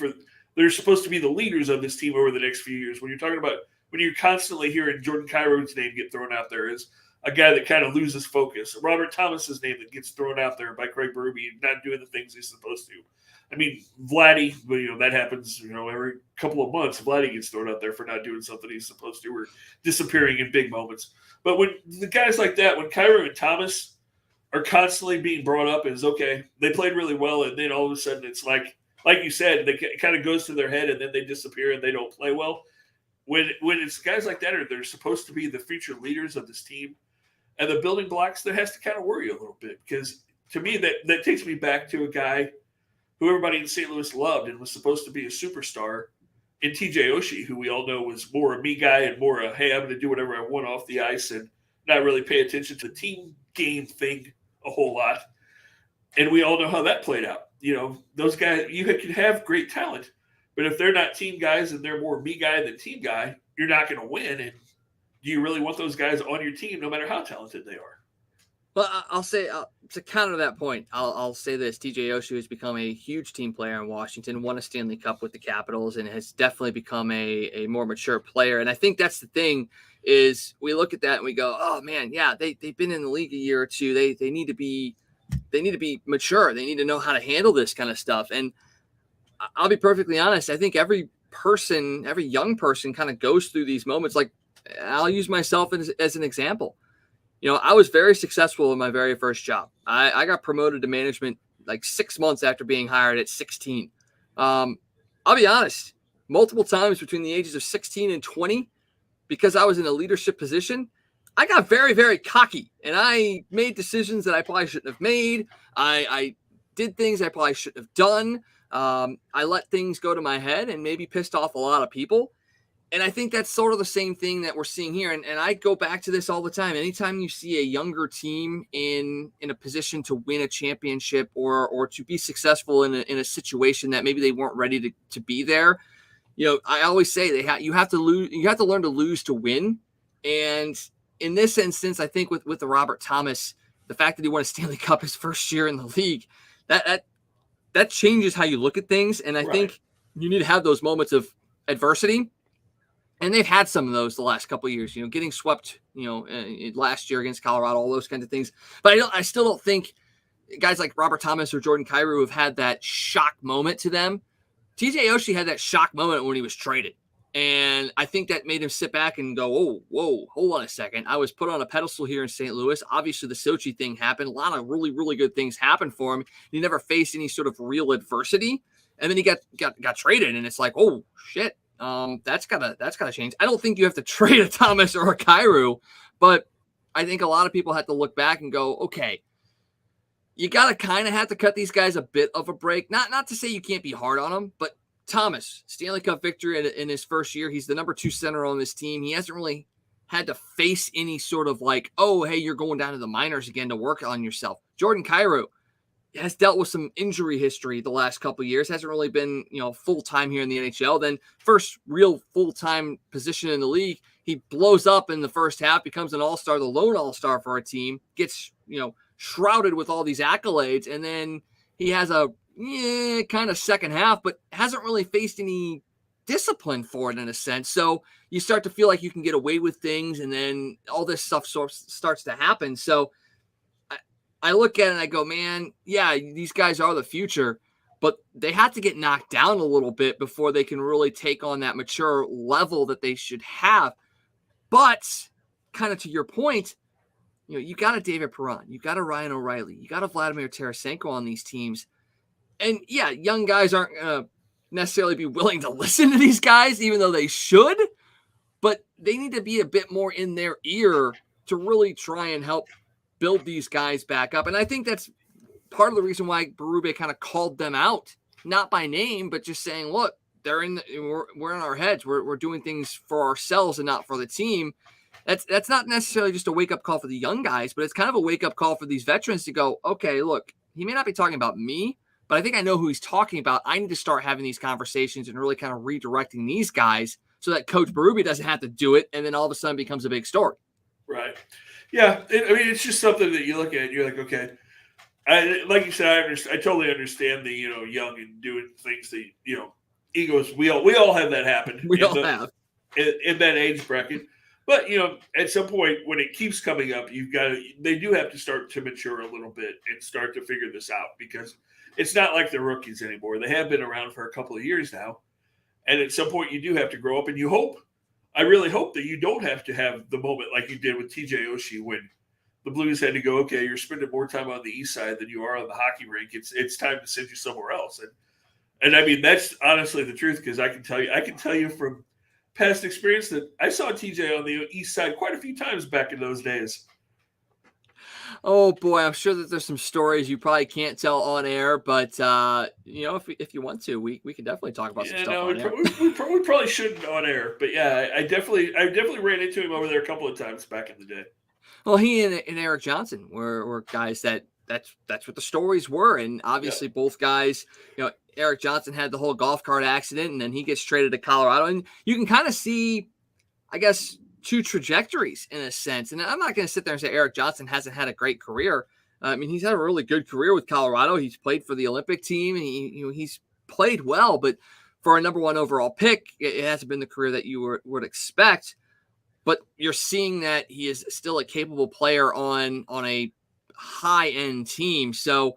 They're supposed to be the leaders of this team over the next few years. When you're talking about, when you're constantly hearing Jordan Kyrou's name get thrown out there as a guy that kind of loses focus, Robert Thomas's name that gets thrown out there by Craig Berube and not doing the things he's supposed to. I mean, Vladdy, you know, that happens, you know, every couple of months. Vladdy gets thrown out there for not doing something he's supposed to or disappearing in big moments. But when the guys like that, when Kyrou and Thomas are constantly being brought up as, okay, they played really well, and then all of a sudden it's like you said, it kind of goes to their head and then they disappear and they don't play well. When it's guys like that, they're supposed to be the future leaders of this team and the building blocks, that has to kind of worry you a little bit, because to me that takes me back to a guy who everybody in St. Louis loved and was supposed to be a superstar in TJ Oshie, who we all know was more a me guy and more a, hey, I'm going to do whatever I want off the ice and not really pay attention to the team game thing a whole lot. And we all know how that played out. You know, those guys, you can have great talent, but if they're not team guys and they're more me guy than team guy, you're not going to win. And do you really want those guys on your team no matter how talented they are? Well, I'll say, to counter that point, I'll say this. TJ Oshie has become a huge team player in Washington, won a Stanley Cup with the Capitals, and has definitely become a more mature player. And I think that's the thing, is we look at that and we go, oh, man, yeah, they've been in the league a year or two. They need to be mature. They need to know how to handle this kind of stuff. And I'll be perfectly honest, I think every young person kind of goes through these moments. Like, I'll use myself as an example. You know, I was very successful in my very first job. I got promoted to management like 6 months after being hired at 16. I'll be honest, multiple times between the ages of 16 and 20, because I was in a leadership position, I got very, very cocky, and I made decisions that I probably shouldn't have made. I did things I probably shouldn't have done. I let things go to my head and maybe pissed off a lot of people. And I think that's sort of the same thing that we're seeing here. And I go back to this all the time. Anytime you see a younger team in a position to win a championship or to be successful in a situation that maybe they weren't ready to be there, I always say you have to lose. You have to learn to lose to win. And in this instance, I think with the Robert Thomas, the fact that he won a Stanley Cup his first year in the league, that changes how you look at things. And I think you need to have those moments of adversity. And they've had some of those the last couple of years, getting swept, last year against Colorado, all those kinds of things. But I still don't think guys like Robert Thomas or Jordan Kyrou have had that shock moment to them. TJ Oshie had that shock moment when he was traded. And I think that made him sit back and go, oh, whoa, hold on a second. I was put on a pedestal here in St. Louis. Obviously, the Sochi thing happened. A lot of really, really good things happened for him. He never faced any sort of real adversity. And then he got traded, and it's like, oh, shit. That's gotta change. I don't think you have to trade a Thomas or a Kyrou, but I think a lot of people have to look back and go, okay, you gotta kind of have to cut these guys a bit of a break. Not to say you can't be hard on them, but Thomas, Stanley Cup victory in his first year. He's the number 2 center on this team. He hasn't really had to face any sort of like, oh, hey, you're going down to the minors again to work on yourself. Jordan Kyrou has dealt with some injury history the last couple of years, hasn't really been, full-time here in the NHL. Then first real full-time position in the league, he blows up in the first half, becomes an all-star, the lone all-star for our team, gets, shrouded with all these accolades. And then he has a kind of second half, but hasn't really faced any discipline for it in a sense. So you start to feel like you can get away with things, and then all this stuff starts to happen. So I look at it and I go, man, yeah, these guys are the future, but they have to get knocked down a little bit before they can really take on that mature level that they should have. But kind of to your point, you got a David Perron, you got a Ryan O'Reilly, you got a Vladimir Tarasenko on these teams. And yeah, young guys aren't going to necessarily be willing to listen to these guys, even though they should, but they need to be a bit more in their ear to really try and help build these guys back up. And I think that's part of the reason why Berube kind of called them out, not by name, but just saying, look, we're in our heads. We're doing things for ourselves and not for the team. That's not necessarily just a wake-up call for the young guys, but it's kind of a wake-up call for these veterans to go, okay, look, he may not be talking about me, but I think I know who he's talking about. I need to start having these conversations and really kind of redirecting these guys so that Coach Berube doesn't have to do it, and then all of a sudden becomes a big story. Right. Yeah. It's just something that you look at and you're like, okay. Like you said, I totally understand the, young and doing things that, egos. We all have that happen. We all have. In that age bracket. But, at some point when it keeps coming up, they do have to start to mature a little bit and start to figure this out, because it's not like they're rookies anymore. They have been around for a couple of years now. And at some point you do have to grow up, and I really hope that you don't have to have the moment like you did with TJ Oshie when the Blues had to go, okay, you're spending more time on the east side than you are on the hockey rink. It's time to send you somewhere else. And I mean, that's honestly the truth, because I can tell you from past experience that I saw TJ on the east side quite a few times back in those days. Oh boy, I'm sure that there's some stories you probably can't tell on air, but if you want to, we can definitely talk about some stuff on air. We probably shouldn't on air, but yeah, I definitely ran into him over there a couple of times back in the day. Well, he and Eric Johnson were guys that's what the stories were, and obviously both guys, Eric Johnson had the whole golf cart accident, and then he gets traded to Colorado, and you can kind of see, I guess, two trajectories in a sense. And I'm not going to sit there and say Eric Johnson hasn't had a great career. I mean, he's had a really good career with Colorado. He's played for the Olympic team, and he's played well, but for a number 1 overall pick, it hasn't been the career that you would expect. But you're seeing that he is still a capable player on a high-end team. So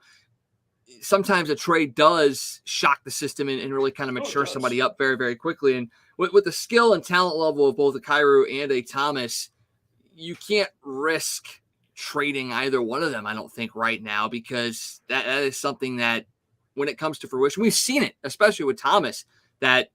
sometimes a trade does shock the system and really kind of mature somebody up very, very quickly. And with the skill and talent level of both a Kyrou and a Thomas, you can't risk trading either one of them, I don't think, right now, because that is something that when it comes to fruition, we've seen it, especially with Thomas, that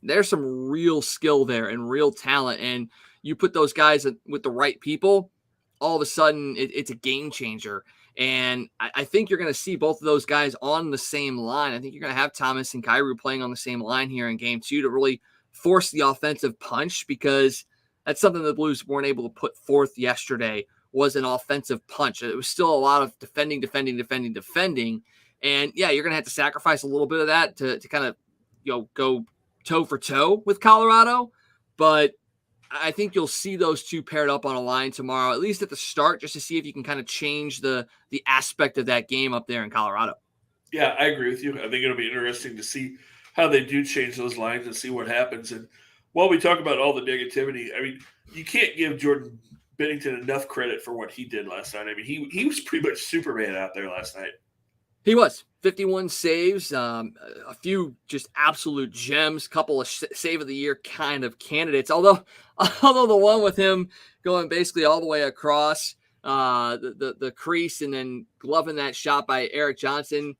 there's some real skill there and real talent. And you put those guys with the right people, all of a sudden it's a game changer. And I think you're going to see both of those guys on the same line. I think you're going to have Thomas and Kyrie playing on the same line here in game 2 to really force the offensive punch, because that's something the Blues weren't able to put forth yesterday, was an offensive punch. It was still a lot of defending. And yeah, you're going to have to sacrifice a little bit of that to kind of, go toe for toe with Colorado. But I think you'll see those two paired up on a line tomorrow, at least at the start, just to see if you can kind of change the aspect of that game up there in Colorado. Yeah, I agree with you. I think it'll be interesting to see how they do change those lines and see what happens. And while we talk about all the negativity, I mean, you can't give Jordan Bennington enough credit for what he did last night. I mean, he was pretty much Superman out there last night. He was 51 saves, a few just absolute gems, couple of save of the year kind of candidates. Although the one with him going basically all the way across the crease and then gloving that shot by Eric Johnson,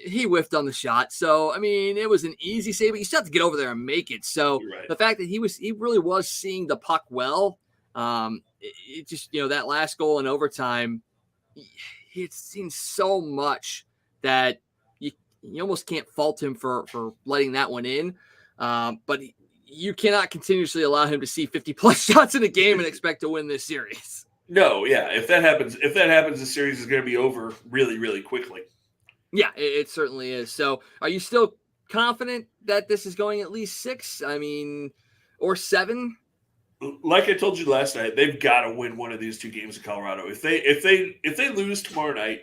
he whiffed on the shot. So, I mean, it was an easy save, but you still have to get over there and make it. So Right. The fact that he really was seeing the puck well, it just, that last goal in overtime, it's seen so much that you almost can't fault him for letting that one in. But you cannot continuously allow him to see 50+ shots in a game and expect to win this series. No, yeah. If that happens, the series is going to be over really, really quickly. Yeah, it certainly is. So are you still confident that this is going at least 6? I mean, or 7? Like I told you last night, they've got to win one of these 2 games in Colorado. If they lose tomorrow night,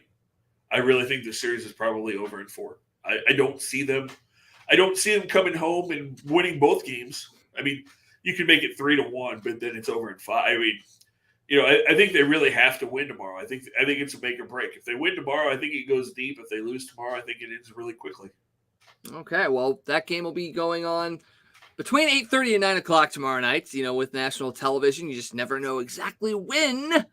I really think the series is probably over in 4. I don't see them coming home and winning both games. I mean, you can make it 3-1, but then it's over in 5. I mean, I think they really have to win tomorrow. I think it's a make or break. If they win tomorrow, I think it goes deep. If they lose tomorrow, I think it ends really quickly. Okay, well, that game will be going on between 8:30 and 9 o'clock tomorrow night. With national television, you just never know exactly when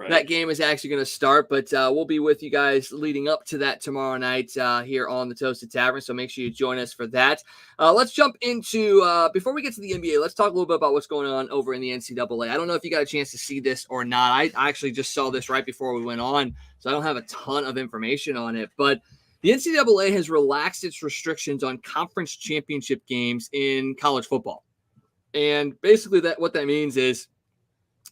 that game is actually going to start, but we'll be with you guys leading up to that tomorrow night here on the Toasted Tavern, so make sure you join us for that. Let's jump into, before we get to the NBA, let's talk a little bit about what's going on over in the NCAA. I don't know if you got a chance to see this or not. I actually just saw this right before we went on, so I don't have a ton of information on it, but the NCAA has relaxed its restrictions on conference championship games in college football. And basically what that means is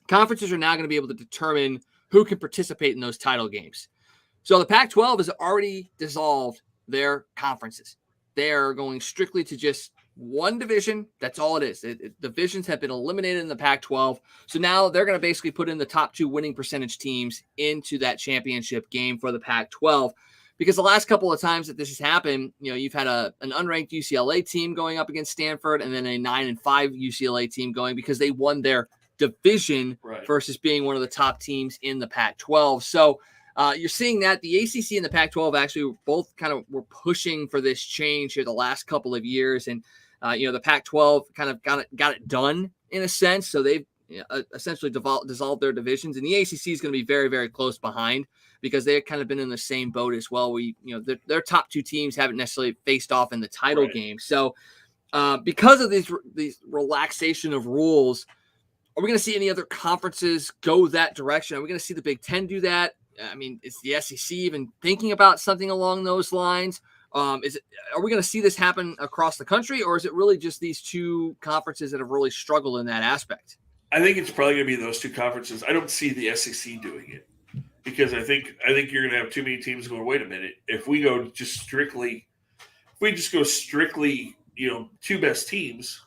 conferences are now going to be able to determine who can participate in those title games. So the Pac-12 has already dissolved their conferences. They are going strictly to just one division. That's all it is. Divisions have been eliminated in the Pac-12. So now they're going to basically put in the top 2 winning percentage teams into that championship game for the Pac-12. Because the last couple of times that this has happened, you've had an unranked UCLA team going up against Stanford and then a 9-5 UCLA team going because they won their division versus being one of the top teams in the Pac-12. So you're seeing that the ACC and the Pac-12 actually both kind of were pushing for this change here the last couple of years. And, the Pac-12 kind of got it done in a sense. So they've essentially dissolved their divisions, and the ACC is going to be very, very close behind because they've kind of been in the same boat as well. Their top 2 teams haven't necessarily faced off in the title game. So because of these relaxation of rules, are we going to see any other conferences go that direction? Are we going to see the Big Ten do that? I mean, is the SEC even thinking about something along those lines? Are we going to see this happen across the country, or is it really just these 2 conferences that have really struggled in that aspect? I think it's probably going to be those 2 conferences. I don't see the SEC doing it because I think you're going to have too many teams going, wait a minute, if we just go strictly, 2 best teams,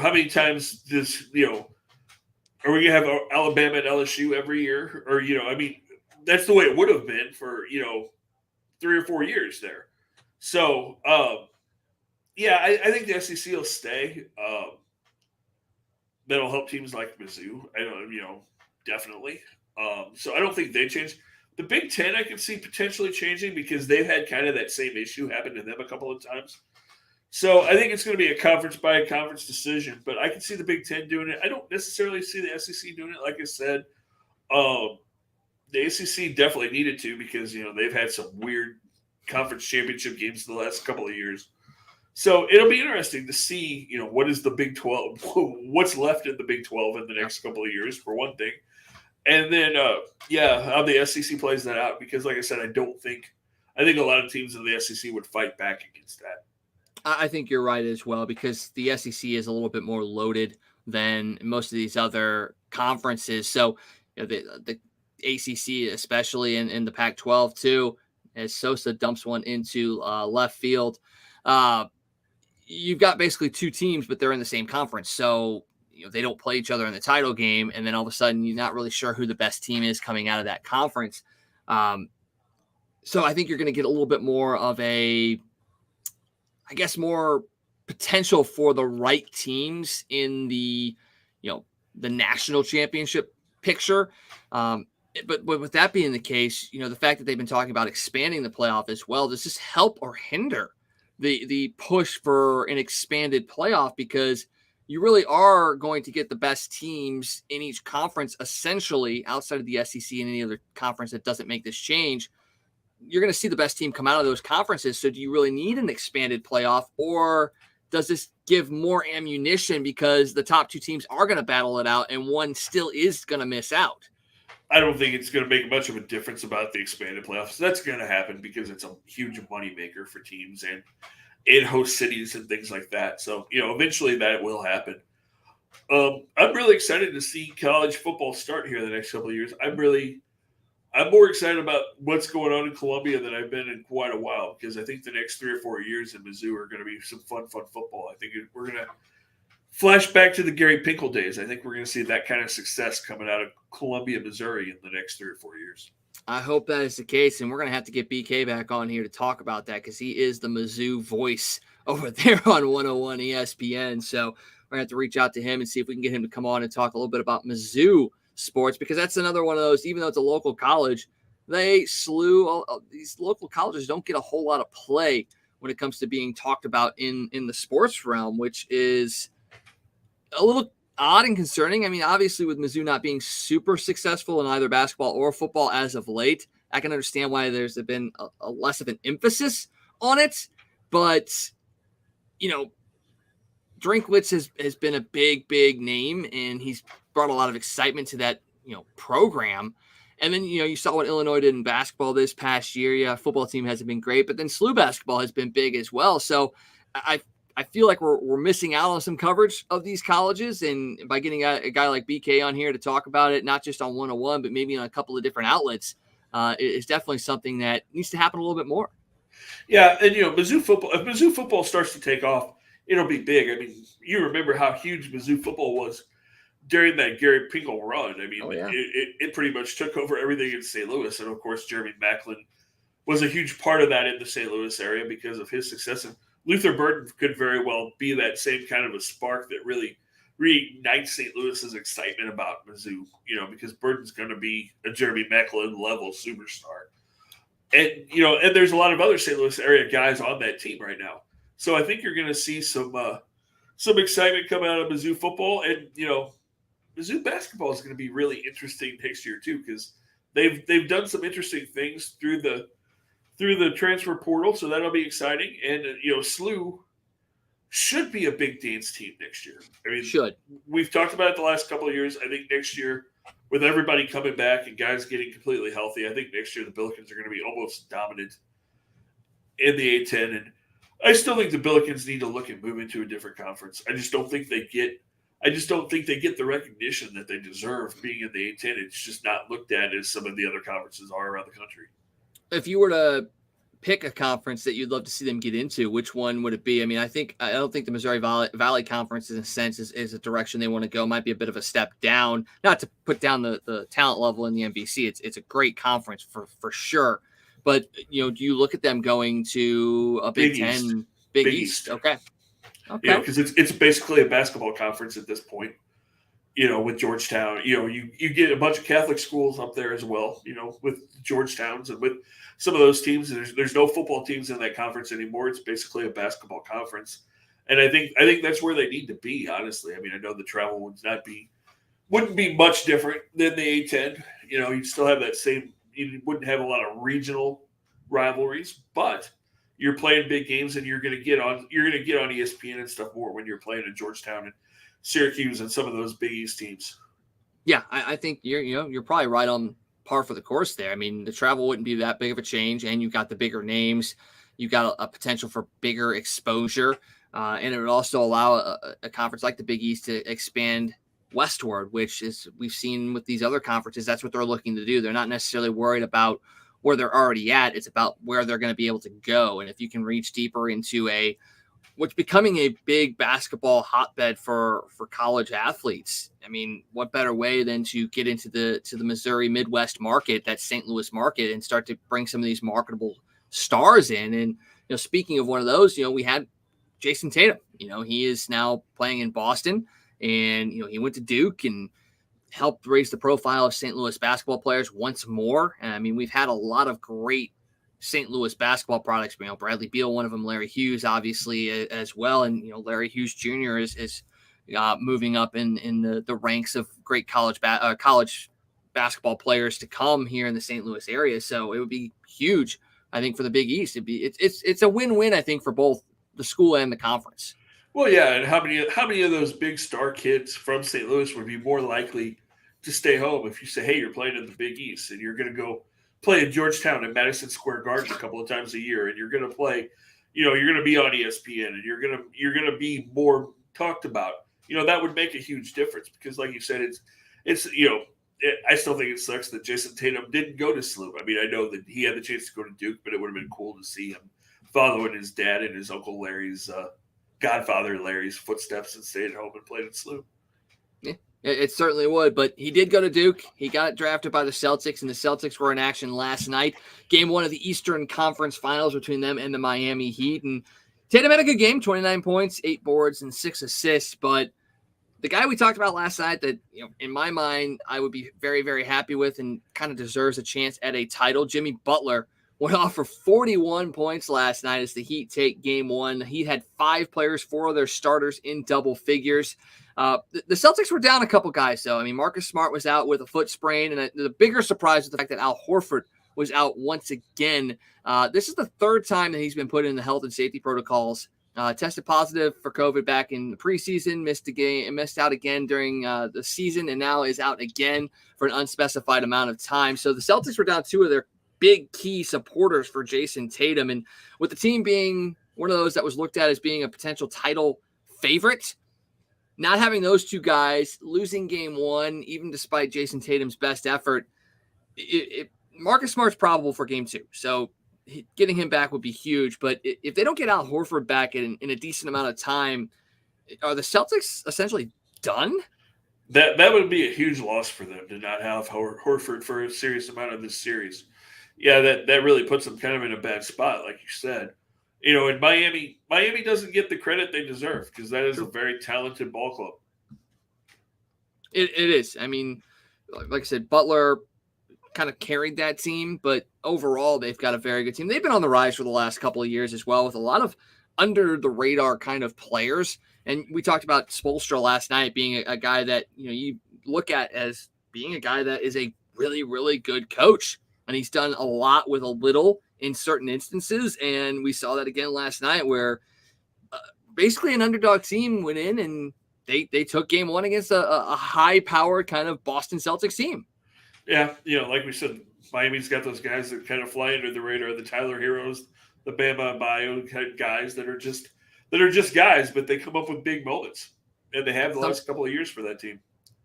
how many times does, are we going to have Alabama and LSU every year? Or, I mean, that's the way it would have been for, 3 or 4 years there. So, I think the SEC will stay. That'll help teams like Mizzou. I don't, definitely. So I don't think they change. The Big Ten I can see potentially changing because they've had kind of that same issue happen to them a couple of times. So I think it's going to be a conference by a conference decision, but I can see the Big Ten doing it. I don't necessarily see the SEC doing it. Like I said, the ACC definitely needed to because, they've had some weird conference championship games the last couple of years. So it'll be interesting to see, what is the Big 12, what's left in the Big 12 in the next couple of years, for one thing. And then, how the SEC plays that out, because like I said, I think a lot of teams in the SEC would fight back against that. I think you're right as well, because the SEC is a little bit more loaded than most of these other conferences. So the ACC, especially, and the Pac-12 too, as Sosa dumps one into left field. You've got basically two teams, but they're in the same conference. So they don't play each other in the title game. And then all of a sudden, you're not really sure who the best team is coming out of that conference. So I think you're going to get a little bit more of more potential for the right teams in the national championship picture. But with that being the case, the fact that they've been talking about expanding the playoff as well, does this help or hinder the push for an expanded playoff? Because you really are going to get the best teams in each conference, essentially, outside of the SEC and any other conference that doesn't make this change. You're going to see the best team come out of those conferences. So do you really need an expanded playoff, or does this give more ammunition because the top two teams are going to battle it out and one still is going to miss out? I don't think it's going to make much of a difference about the expanded playoffs. That's going to happen because it's a huge moneymaker for teams and in host cities and things like that. So, eventually that will happen. I'm really excited to see college football start here in the next couple of years. I'm more excited about what's going on in Columbia than I've been in quite a while, because I think the next 3 or 4 years in Mizzou are going to be some fun football. I think we're going to flash back to the Gary Pinkel days. I think we're going to see that kind of success coming out of Columbia, Missouri in the next 3 or 4 years. I hope that is the case, and we're going to have to get BK back on here to talk about that, because he is the Mizzou voice over there on 101 ESPN. So we're going to have to reach out to him and see if we can get him to come on and talk a little bit about Mizzou sports, because that's another one of those, even though it's a local college, these local colleges don't get a whole lot of play when it comes to being talked about in the sports realm, which is a little odd and concerning. I mean, obviously with Mizzou not being super successful in either basketball or football as of late, I can understand why there's been a less of an emphasis on it. But, Drinkwitz has been a big name, and he's brought a lot of excitement to that, program. And then, you saw what Illinois did in basketball this past year. Yeah, football team hasn't been great, but then SLU basketball has been big as well. So I feel like we're missing out on some coverage of these colleges, and by getting a guy like BK on here to talk about it, not just on 101, but maybe on a couple of different outlets, is definitely something that needs to happen a little bit more. Yeah, and if Mizzou football starts to take off, it'll be big. I mean, you remember how huge Mizzou football was during that Gary Pinkel run. I mean, it pretty much took over everything in St. Louis, and of course, Jeremy Macklin was a huge part of that in the St. Louis area because of his success. And Luther Burden could very well be that same kind of a spark that really reignites St. Louis's excitement about Mizzou, because Burden's going to be a Jeremy Macklin level superstar. And, and there's a lot of other St. Louis area guys on that team right now. So I think you're going to see some excitement come out of Mizzou football. And, Mizzou basketball is going to be really interesting next year too, because they've done some interesting things through the transfer portal, so that'll be exciting. And SLU should be a big dance team next year. I mean, we've talked about it the last couple of years. I think next year, with everybody coming back and guys getting completely healthy, I think next year the Billikens are going to be almost dominant in the A-10. And I still think the Billikens need to look and move into a different conference. I just don't think they get the recognition that they deserve being in the A-10. It's just not looked at as some of the other conferences are around the country. If you were to pick a conference that you'd love to see them get into, which one would it be? I mean, I don't think the Missouri Valley Conference, in a sense, is a direction they want to go. Might be a bit of a step down, not to put down the talent level in the NBC. It's a great conference for sure. But, do you look at them going to a Big Ten, Big East? Okay. Because it's basically a basketball conference at this point. With Georgetown, you get a bunch of Catholic schools up there as well, with Georgetowns and with some of those teams. There's no football teams in that conference anymore. It's basically a basketball conference. And I think that's where they need to be, honestly. I mean, I know the travel wouldn't be much different than the A-10. You'd still have that same, you wouldn't have a lot of regional rivalries, but you're playing big games, and you're going to get on ESPN and stuff more when you're playing in Georgetown and Syracuse and some of those Big East teams. Yeah, I think you're probably right on par for the course there. I mean, the travel wouldn't be that big of a change, and you got the bigger names. You got a potential for bigger exposure, and it would also allow a conference like the Big East to expand westward, which is we've seen with these other conferences. That's what they're looking to do. They're not necessarily worried about where they're already at. It's about where they're going to be able to go, and if you can reach deeper into what's becoming a big basketball hotbed for college athletes. I mean, what better way than to get into the Missouri Midwest market, that St. Louis market, and start to bring some of these marketable stars in. And, speaking of one of those, we had Jayson Tatum. He is now playing in Boston, and, he went to Duke and helped raise the profile of St. Louis basketball players once more. And I mean, we've had a lot of great St. Louis basketball products. Bradley Beal, one of them, Larry Hughes, obviously, as well. And, Larry Hughes Jr. is moving up in the ranks of great college basketball players to come here in the St. Louis area. So it would be huge, I think, for the Big East. It's a win-win, I think, for both the school and the conference. Well, yeah, and how many of those big star kids from St. Louis would be more likely to stay home if you say, hey, you're playing in the Big East and you're going to go play in Georgetown and Madison Square Garden a couple of times a year, and you're going to play, you're going to be on ESPN, and you're going to be more talked about. That would make a huge difference because, like you said, I still think it sucks that Jayson Tatum didn't go to SLU. I mean, I know that he had the chance to go to Duke, but it would have been cool to see him following his dad and his uncle Larry's godfather Larry's footsteps and stayed at home and played at SLU. It certainly would, but he did go to Duke. He got drafted by the Celtics, and the Celtics were in action last night. Game 1 of the Eastern Conference Finals between them and the Miami Heat. And Tatum had a good game, 29 points, 8 boards, and 6 assists. But the guy we talked about last night that, in my mind, I would be very, very happy with and kind of deserves a chance at a title, Jimmy Butler, went off for 41 points last night as the Heat take Game 1. The Heat had 5 players, 4 of their starters in double figures. The Celtics were down a couple guys, though. I mean, Marcus Smart was out with a foot sprain, and the bigger surprise was the fact that Al Horford was out once again. This is the 3rd time that he's been put in the health and safety protocols. Tested positive for COVID back in the preseason, missed out again during the season, and now is out again for an unspecified amount of time. So the Celtics were down 2 of their big key supporters for Jayson Tatum, and with the team being one of those that was looked at as being a potential title favorite, not having those 2 guys, losing Game 1, even despite Jayson Tatum's best effort, Marcus Smart's probable for Game 2. So getting him back would be huge. But if they don't get Al Horford back in a decent amount of time, are the Celtics essentially done? That would be a huge loss for them to not have Horford for a serious amount of this series. Yeah, that really puts them kind of in a bad spot, like you said. In Miami doesn't get the credit they deserve because that is a very talented ball club. It is. I mean, like I said, Butler kind of carried that team, but overall they've got a very good team. They've been on the rise for the last couple of years as well with a lot of under the radar kind of players. And we talked about Spoelstra last night being a guy that, you look at as being a guy that is a really, really good coach. And he's done a lot with a little in certain instances. And we saw that again last night where basically an underdog team went in and they took Game 1 against a high-powered kind of Boston Celtics team. Yeah, like we said, Miami's got those guys that kind of fly under the radar, the Tyler Heroes, the Bama Bio guys that are just guys, but they come up with big moments. And they have the last couple of years for that team.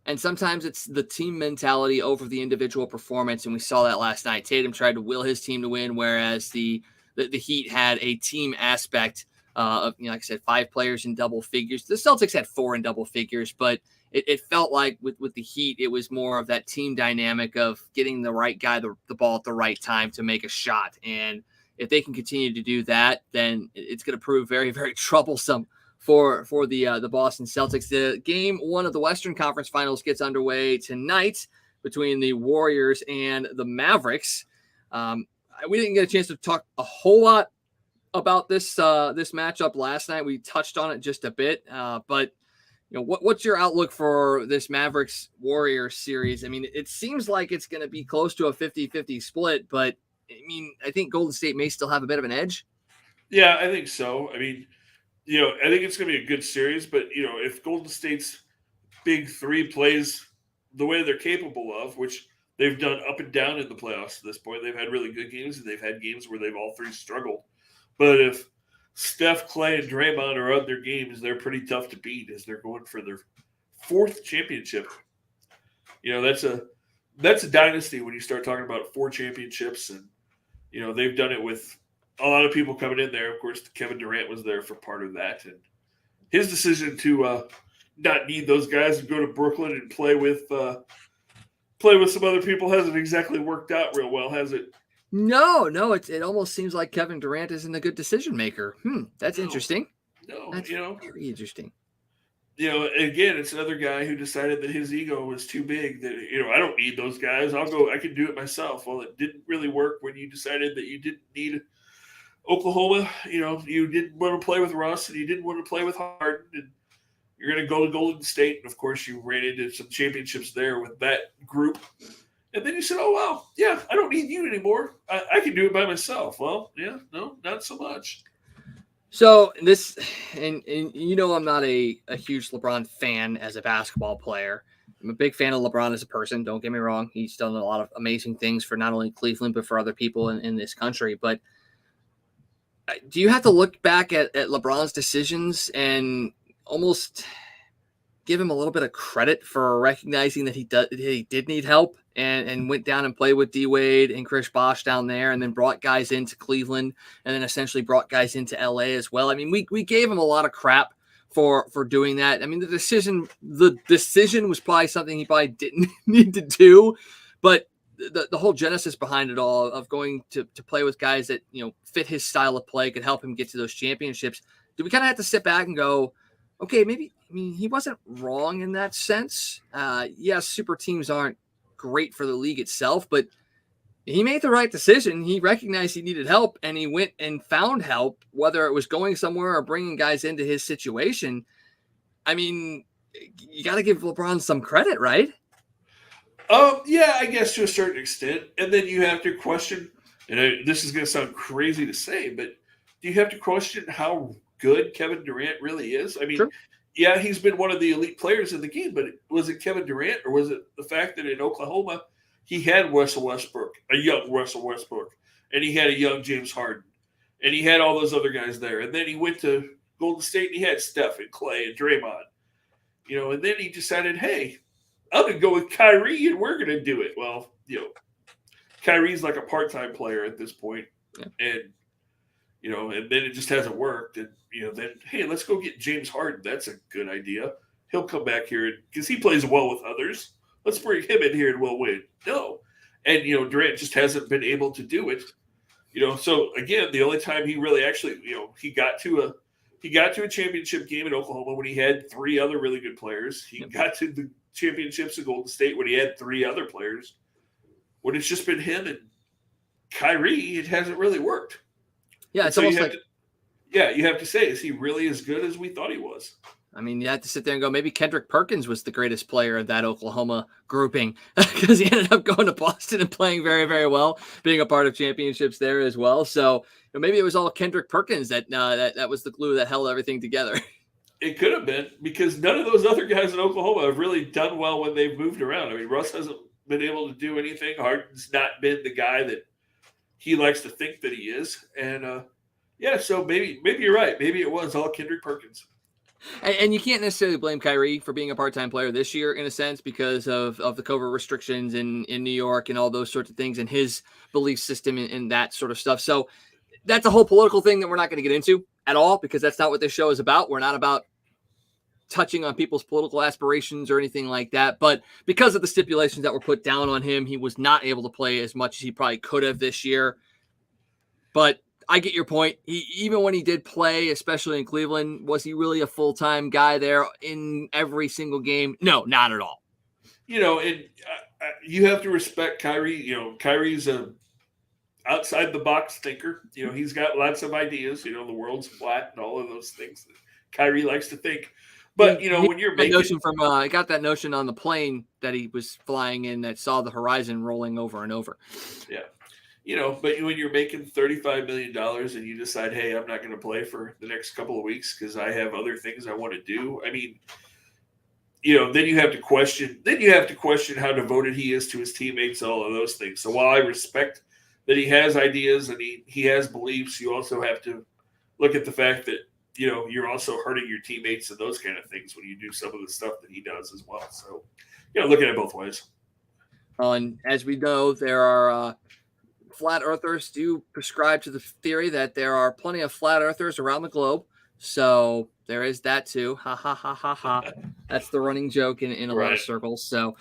And sometimes it's the team mentality over the individual performance, and we saw that last night. Tatum tried to will his team to win, whereas the Heat had a team aspect of, like I said, 5 players in double figures. The Celtics had 4 in double figures, but it felt like with the Heat, it was more of that team dynamic of getting the right guy the ball at the right time to make a shot. And if they can continue to do that, then it's going to prove very, very troublesome for the Boston Celtics. The Game 1 of the Western Conference Finals gets underway tonight between the Warriors and the Mavericks. We didn't get a chance to talk a whole lot about this matchup last night. We touched on it just a bit, but what's your outlook for this Mavericks Warriors series? I mean, it seems like it's going to be close to a 50-50 split, but I mean, I think Golden State may still have a bit of an edge. Yeah, I think so. I mean, I think it's going to be a good series, but if Golden State's big three plays the way they're capable of, which they've done up and down in the playoffs at this point, they've had really good games and they've had games where they've all three struggled. But if Steph, Clay, and Draymond are on their games, they're pretty tough to beat as they're going for their fourth championship. That's a dynasty when you start talking about 4 championships, and they've done it with a lot of people coming in there. Of course, Kevin Durant was there for part of that, and his decision to not need those guys and go to Brooklyn and play with some other people hasn't exactly worked out real well, has it? No, it almost seems like Kevin Durant isn't a good decision maker. That's interesting. No, that's very interesting. Again, it's another guy who decided that his ego was too big. That I don't need those guys. I can do it myself. Well, it didn't really work when you decided that you didn't need Oklahoma. You didn't want to play with Russ and you didn't want to play with Harden, and you're going to go to Golden State. And of course, you ran into some championships there with that group. And then you said, "Oh well, yeah, I don't need you anymore. I can do it by myself." Well, yeah, no, not so much. So this, and I'm not a huge LeBron fan as a basketball player. I'm a big fan of LeBron as a person. Don't get me wrong. He's done a lot of amazing things for not only Cleveland, but for other people in this country. But do you have to look back at LeBron's decisions and almost give him a little bit of credit for recognizing that he did need help and went down and played with D Wade and Chris Bosh down there, and then brought guys into Cleveland, and then essentially brought guys into LA as well. I mean, we gave him a lot of crap for doing that. I mean, the decision was probably something he probably didn't need to do, but the whole genesis behind it all of going to play with guys that fit his style of play, could help him get to those championships. Do we kind of have to sit back and go, okay, maybe, he wasn't wrong in that sense. Yes, super teams aren't great for the league itself, but he made the right decision. He recognized he needed help, and he went and found help, whether it was going somewhere or bringing guys into his situation. I mean, you got to give LeBron some credit, right? Yeah, I guess to a certain extent. And then you have to question, and this is going to sound crazy to say, but do you have to question how good Kevin Durant really is? I mean, True. Yeah, he's been one of the elite players in the game, but was it Kevin Durant, or was it the fact that in Oklahoma he had Russell Westbrook, a young Russell Westbrook, and he had a young James Harden, and he had all those other guys there, and then he went to Golden State and he had Steph and Clay and Draymond, and then he decided, hey, I'm going to go with Kyrie and we're going to do it. Well, Kyrie's like a part-time player at this point, and and then it just hasn't worked. And, then, hey, let's go get James Harden. That's a good idea. He'll come back here because he plays well with others. Let's bring him in here and we'll win. No. And, Durant just hasn't been able to do it. So again, the only time he really actually, he got to a championship game in Oklahoma when he had 3 other really good players. He got to the championships in Golden State when he had 3 other players. When it's just been him and Kyrie, it hasn't really worked. Yeah, it's almost like you have to say, is he really as good as we thought he was? I mean, you have to sit there and go, maybe Kendrick Perkins was the greatest player of that Oklahoma grouping because he ended up going to Boston and playing very, very well, being a part of championships there as well. So maybe it was all Kendrick Perkins that was the glue that held everything together. It could have been, because none of those other guys in Oklahoma have really done well when they've moved around. I mean, Russ hasn't been able to do anything. Harden's not been the guy that he likes to think that he is. And, so maybe you're right. Maybe it was all Kendrick Perkins. And you can't necessarily blame Kyrie for being a part-time player this year, in a sense, because of the COVID restrictions in New York and all those sorts of things and his belief system and that sort of stuff. So that's a whole political thing that we're not going to get into at all, because that's not what this show is about. We're not about touching on people's political aspirations or anything like that. But because of the stipulations that were put down on him, he was not able to play as much as he probably could have this year. But I get your point. Even when he did play, especially in Cleveland, was he really a full-time guy there in every single game? No, not at all. And you have to respect Kyrie. Kyrie's a outside-the-box thinker. He's got lots of ideas. The world's flat and all of those things that Kyrie likes to think. But, when you're making... I got that notion on the plane that he was flying in that saw the horizon rolling over and over. Yeah. but when you're making $35 million and you decide, hey, I'm not going to play for the next couple of weeks because I have other things I want to do. I mean, then you have to question. Then you have to question how devoted he is to his teammates and all of those things. So while I respect that he has ideas and he has beliefs, you also have to look at the fact that you're also hurting your teammates and those kind of things when you do some of the stuff that he does as well. So look at it both ways. And as we know, there are flat earthers do prescribe to the theory that there are plenty of flat earthers around the globe. So there is that too. Ha ha ha ha ha. That's the running joke in a lot of circles. So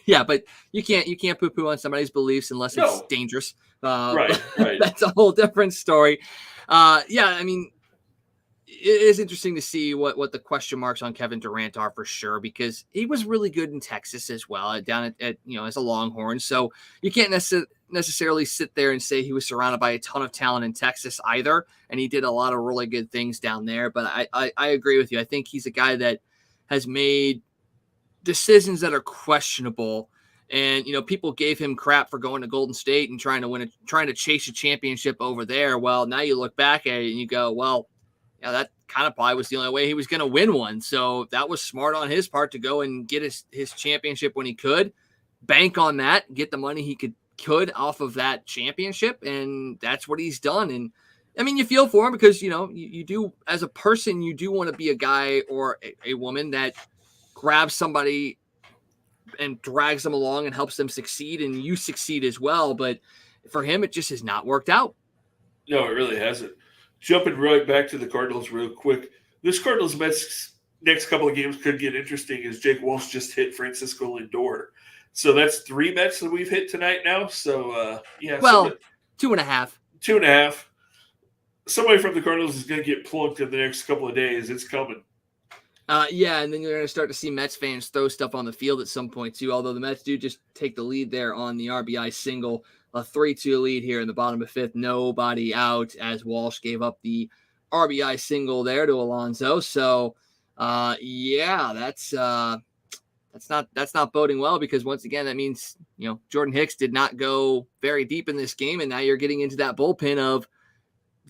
yeah, but you can't poo-poo on somebody's beliefs unless it's dangerous. Right. That's a whole different story. Yeah, I mean, it is interesting to see what the question marks on Kevin Durant are for sure, because he was really good in Texas as well, down at as a Longhorn. So you can't necessarily sit there and say he was surrounded by a ton of talent in Texas either, and he did a lot of really good things down there. But I agree with you. I think he's a guy that has made decisions that are questionable. And, people gave him crap for going to Golden State and trying to chase a championship over there. Well, now you look back at it and you go, well, yeah, that kind of probably was the only way he was going to win one. So that was smart on his part to go and get his championship when he could, bank on that, get the money he could off of that championship. And that's what he's done. And I mean, you feel for him because, you do, as a person, you do want to be a guy or a woman that grabs somebody and drags them along and helps them succeed, and you succeed as well. But for him, it just has not worked out. No, it really hasn't. Jumping right back to the Cardinals real quick. This Cardinals Mets next couple of games could get interesting as Jake Walsh just hit Francisco Lindor. So that's 3 Mets that we've hit tonight now. So, yeah. Well, 2.5. 2.5. Somebody from the Cardinals is going to get plunked in the next couple of days. It's coming. Yeah, and then you're going to start to see Mets fans throw stuff on the field at some point, too, although the Mets do just take the lead there on the RBI single. A 3-2 lead here in the bottom of 5th. Nobody out as Walsh gave up the RBI single there to Alonso. So, yeah, that's not boding well, because once again, that means, Jordan Hicks did not go very deep in this game. And now you're getting into that bullpen of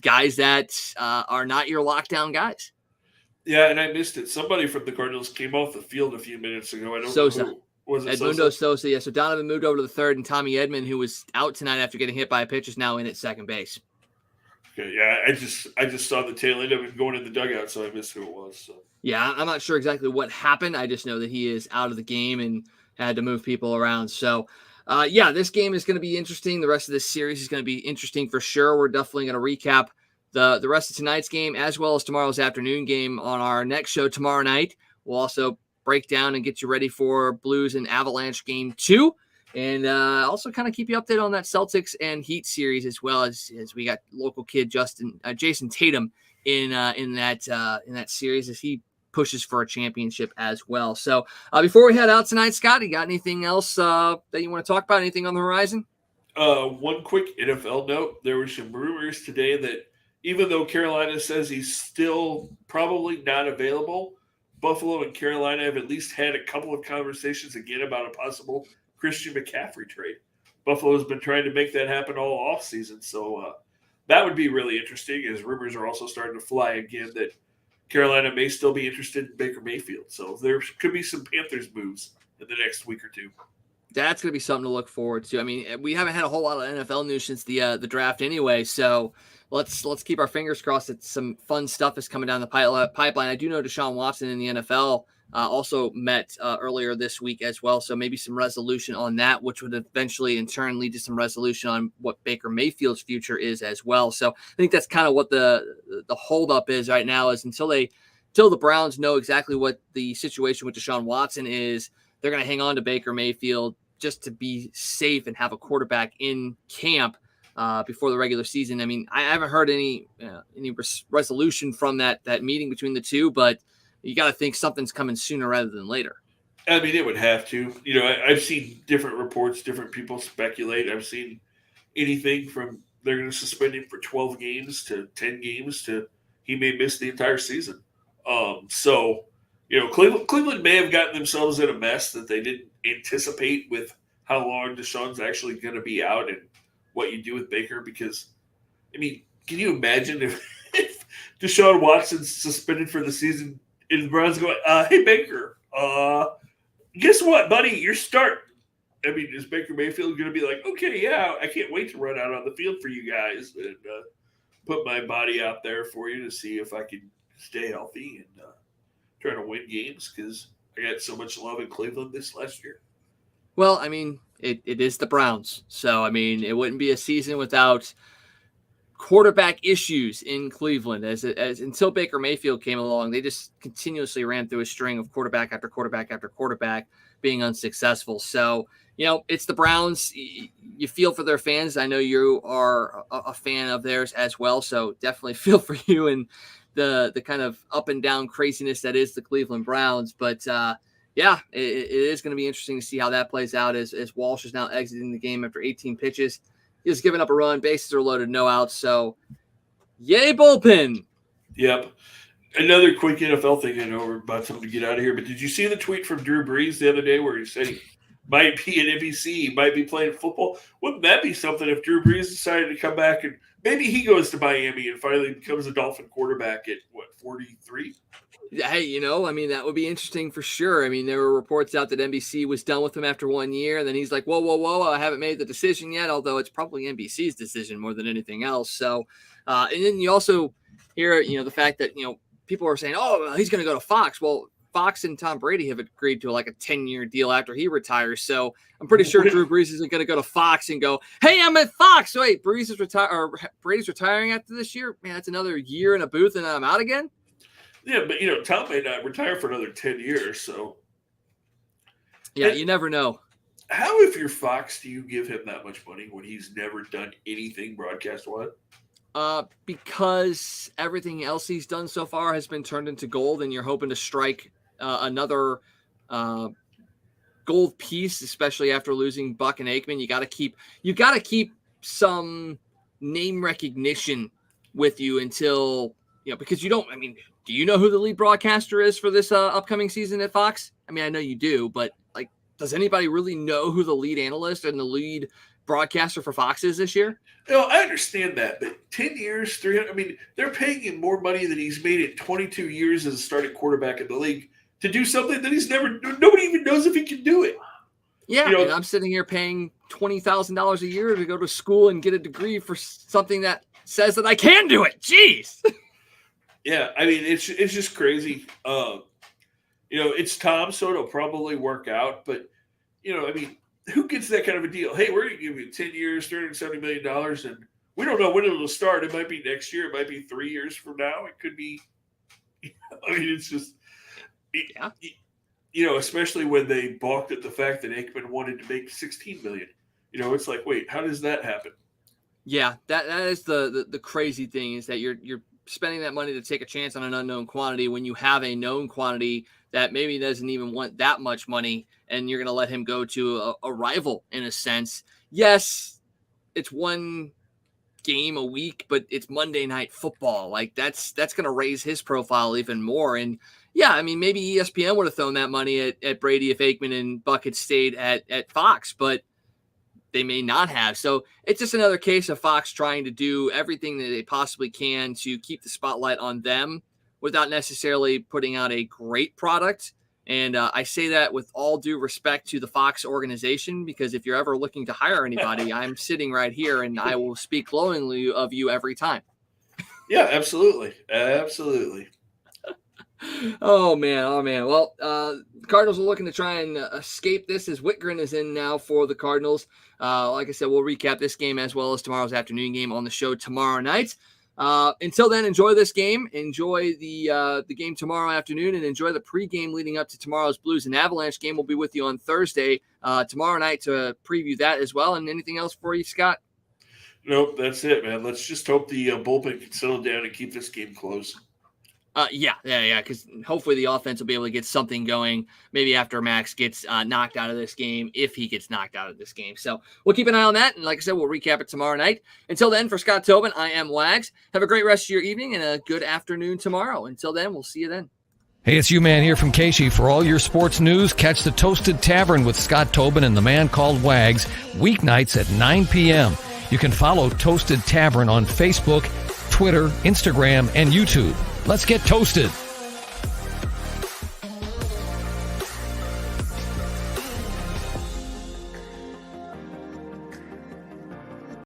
guys that are not your lockdown guys. Yeah, and I missed it. Somebody from the Cardinals came off the field a few minutes ago. I don't know who. Was it Edmundo Sosa? Yeah, so Donovan moved over to the third, and Tommy Edman, who was out tonight after getting hit by a pitch, is now in at second base. Okay, yeah, I just saw the tail end of him going in the dugout, so I missed who it was. So. Yeah, I'm not sure exactly what happened. I just know that he is out of the game and had to move people around. So, yeah, this game is going to be interesting. The rest of this series is going to be interesting for sure. We're definitely going to recap the rest of tonight's game as well as tomorrow's afternoon game on our next show tomorrow night. We'll also break down and get you ready for Blues and Avalanche game 2, and also kind of keep you updated on that Celtics and Heat series, as well as we got local kid Jayson Tatum in that series as he pushes for a championship as well. So before we head out tonight, Scott, you got anything else that you want to talk about? Anything on the horizon? One quick NFL note: there were some rumors today that even though Carolina says he's still probably not available, Buffalo and Carolina have at least had a couple of conversations again about a possible Christian McCaffrey trade. Buffalo has been trying to make that happen all offseason. So that would be really interesting, as rumors are also starting to fly again that Carolina may still be interested in Baker Mayfield. So there could be some Panthers moves in the next week or two. That's going to be something to look forward to. I mean, we haven't had a whole lot of NFL news since the draft anyway, so let's keep our fingers crossed that some fun stuff is coming down the pipeline. I do know Deshaun Watson in the NFL also met earlier this week as well, so maybe some resolution on that, which would eventually in turn lead to some resolution on what Baker Mayfield's future is as well. So I think that's kind of what the holdup is right now, is until the Browns know exactly what the situation with Deshaun Watson is, they're going to hang on to Baker Mayfield just to be safe and have a quarterback in camp before the regular season. I mean, I haven't heard any resolution from that meeting between the two, but you got to think something's coming sooner rather than later. I mean, it would have to. I've seen different reports, different people speculate. I've seen anything from they're going to suspend him for 12 games to 10 games to he may miss the entire season. So Cleveland may have gotten themselves in a mess that they didn't anticipate with how long Deshaun's actually going to be out and what you do with Baker because, I mean, can you imagine if Deshaun Watson's suspended for the season and the Browns go, hey, Baker, guess what, buddy? You're starting. I mean, is Baker Mayfield going to be like, okay, yeah, I can't wait to run out on the field for you guys and put my body out there for you to see if I can stay healthy and try to win games because I got so much love in Cleveland this last year? Well, I mean, it is the Browns. So, I mean, it wouldn't be a season without quarterback issues in Cleveland. As until Baker Mayfield came along, they just continuously ran through a string of quarterback after quarterback after quarterback being unsuccessful. So, you know, it's the Browns. You feel for their fans. I know you are a fan of theirs as well. So definitely feel for you and the kind of up and down craziness that is the Cleveland Browns. But yeah, it is going to be interesting to see how that plays out as Walsh is now exiting the game after 18 pitches. He's given up a run. Bases are loaded, no outs. So yay, bullpen. Yep. Another quick NFL thing. I know we're about to get out of here, but did you see the tweet from Drew Brees the other day where he said he might be at NBC, he might be playing football? Wouldn't that be something if Drew Brees decided to come back and maybe he goes to Miami and finally becomes a Dolphin quarterback at, 43? Hey, you know, I mean, that would be interesting for sure. I mean, there were reports out that NBC was done with him after 1 year, and then he's like, whoa, I haven't made the decision yet, although it's probably NBC's decision more than anything else. So, and then you also hear, you know, the fact that, you know, people are saying, oh, he's going to go to Fox. Well, Fox and Tom Brady have agreed to like a 10-year deal after he retires. So I'm pretty sure Drew Brees isn't going to go to Fox and go, hey, I'm at Fox. So wait, Brees is Brady's retiring after this year? Man, that's another year in a booth and I'm out again? Yeah, but, you know, Tom may not retire for another 10 years, so. Yeah, you never know. How, if you're Fox, do you give him that much money when he's never done anything broadcast-wise? Because everything else he's done so far has been turned into gold, and you're hoping to strike another gold piece, especially after losing Buck and Aikman. You got to keep some name recognition with you until, you know, because you don't, I mean, do you know who the lead broadcaster is for this upcoming season at Fox? I mean, I know you do, but like, does anybody really know who the lead analyst and the lead broadcaster for Fox is this year? You know, I understand that, but 10 years, 300, I mean, they're paying him more money than he's made in 22 years as a starting quarterback in the league to do something that nobody even knows if he can do it. Yeah, you know, and I'm sitting here paying $20,000 a year to go to school and get a degree for something that says that I can do it. Jeez. Yeah, I mean, it's just crazy. You know, it's Tom, so it'll probably work out. But, you know, I mean, who gets that kind of a deal? Hey, we're going to give you 10 years, $370 million, and we don't know when it'll start. It might be next year. It might be 3 years from now. It could be – I mean, it's just yeah. You know, especially when they balked at the fact that Aikman wanted to make $16 million. You know, it's like, wait, how does that happen? Yeah, that is the crazy thing is that you're spending that money to take a chance on an unknown quantity when you have a known quantity that maybe doesn't even want that much money, and you're going to let him go to a rival in a sense. Yes, it's one game a week, but it's Monday Night Football. Like that's going to raise his profile even more. And yeah, I mean, maybe ESPN would have thrown that money at Brady if Aikman and Buck had stayed at Fox, but they may not have. So it's just another case of Fox trying to do everything that they possibly can to keep the spotlight on them without necessarily putting out a great product. And I say that with all due respect to the Fox organization, because if you're ever looking to hire anybody, I'm sitting right here and I will speak glowingly of you every time. Yeah, absolutely. Absolutely. Oh man. Well, the Cardinals are looking to try and escape this as Whitgren is in now for the Cardinals. Like I said, we'll recap this game as well as tomorrow's afternoon game on the show tomorrow night. Until then, enjoy this game. Enjoy the game tomorrow afternoon, and enjoy the pregame leading up to tomorrow's Blues and Avalanche game. We'll be with you on Thursday tomorrow night to preview that as well. And anything else for you, Scott? Nope, that's it, man. Let's just hope the bullpen can settle down and keep this game close. Yeah. Because hopefully the offense will be able to get something going maybe after Max gets knocked out of this game, if he gets knocked out of this game. So we'll keep an eye on that. And like I said, we'll recap it tomorrow night. Until then, for Scott Tobin, I am Wags. Have a great rest of your evening and a good afternoon tomorrow. Until then, we'll see you then. Hey, it's U-Man here from Casey. For all your sports news, catch the Toasted Tavern with Scott Tobin and the man called Wags weeknights at 9 p.m. You can follow Toasted Tavern on Facebook, Twitter, Instagram, and YouTube. Let's get toasted.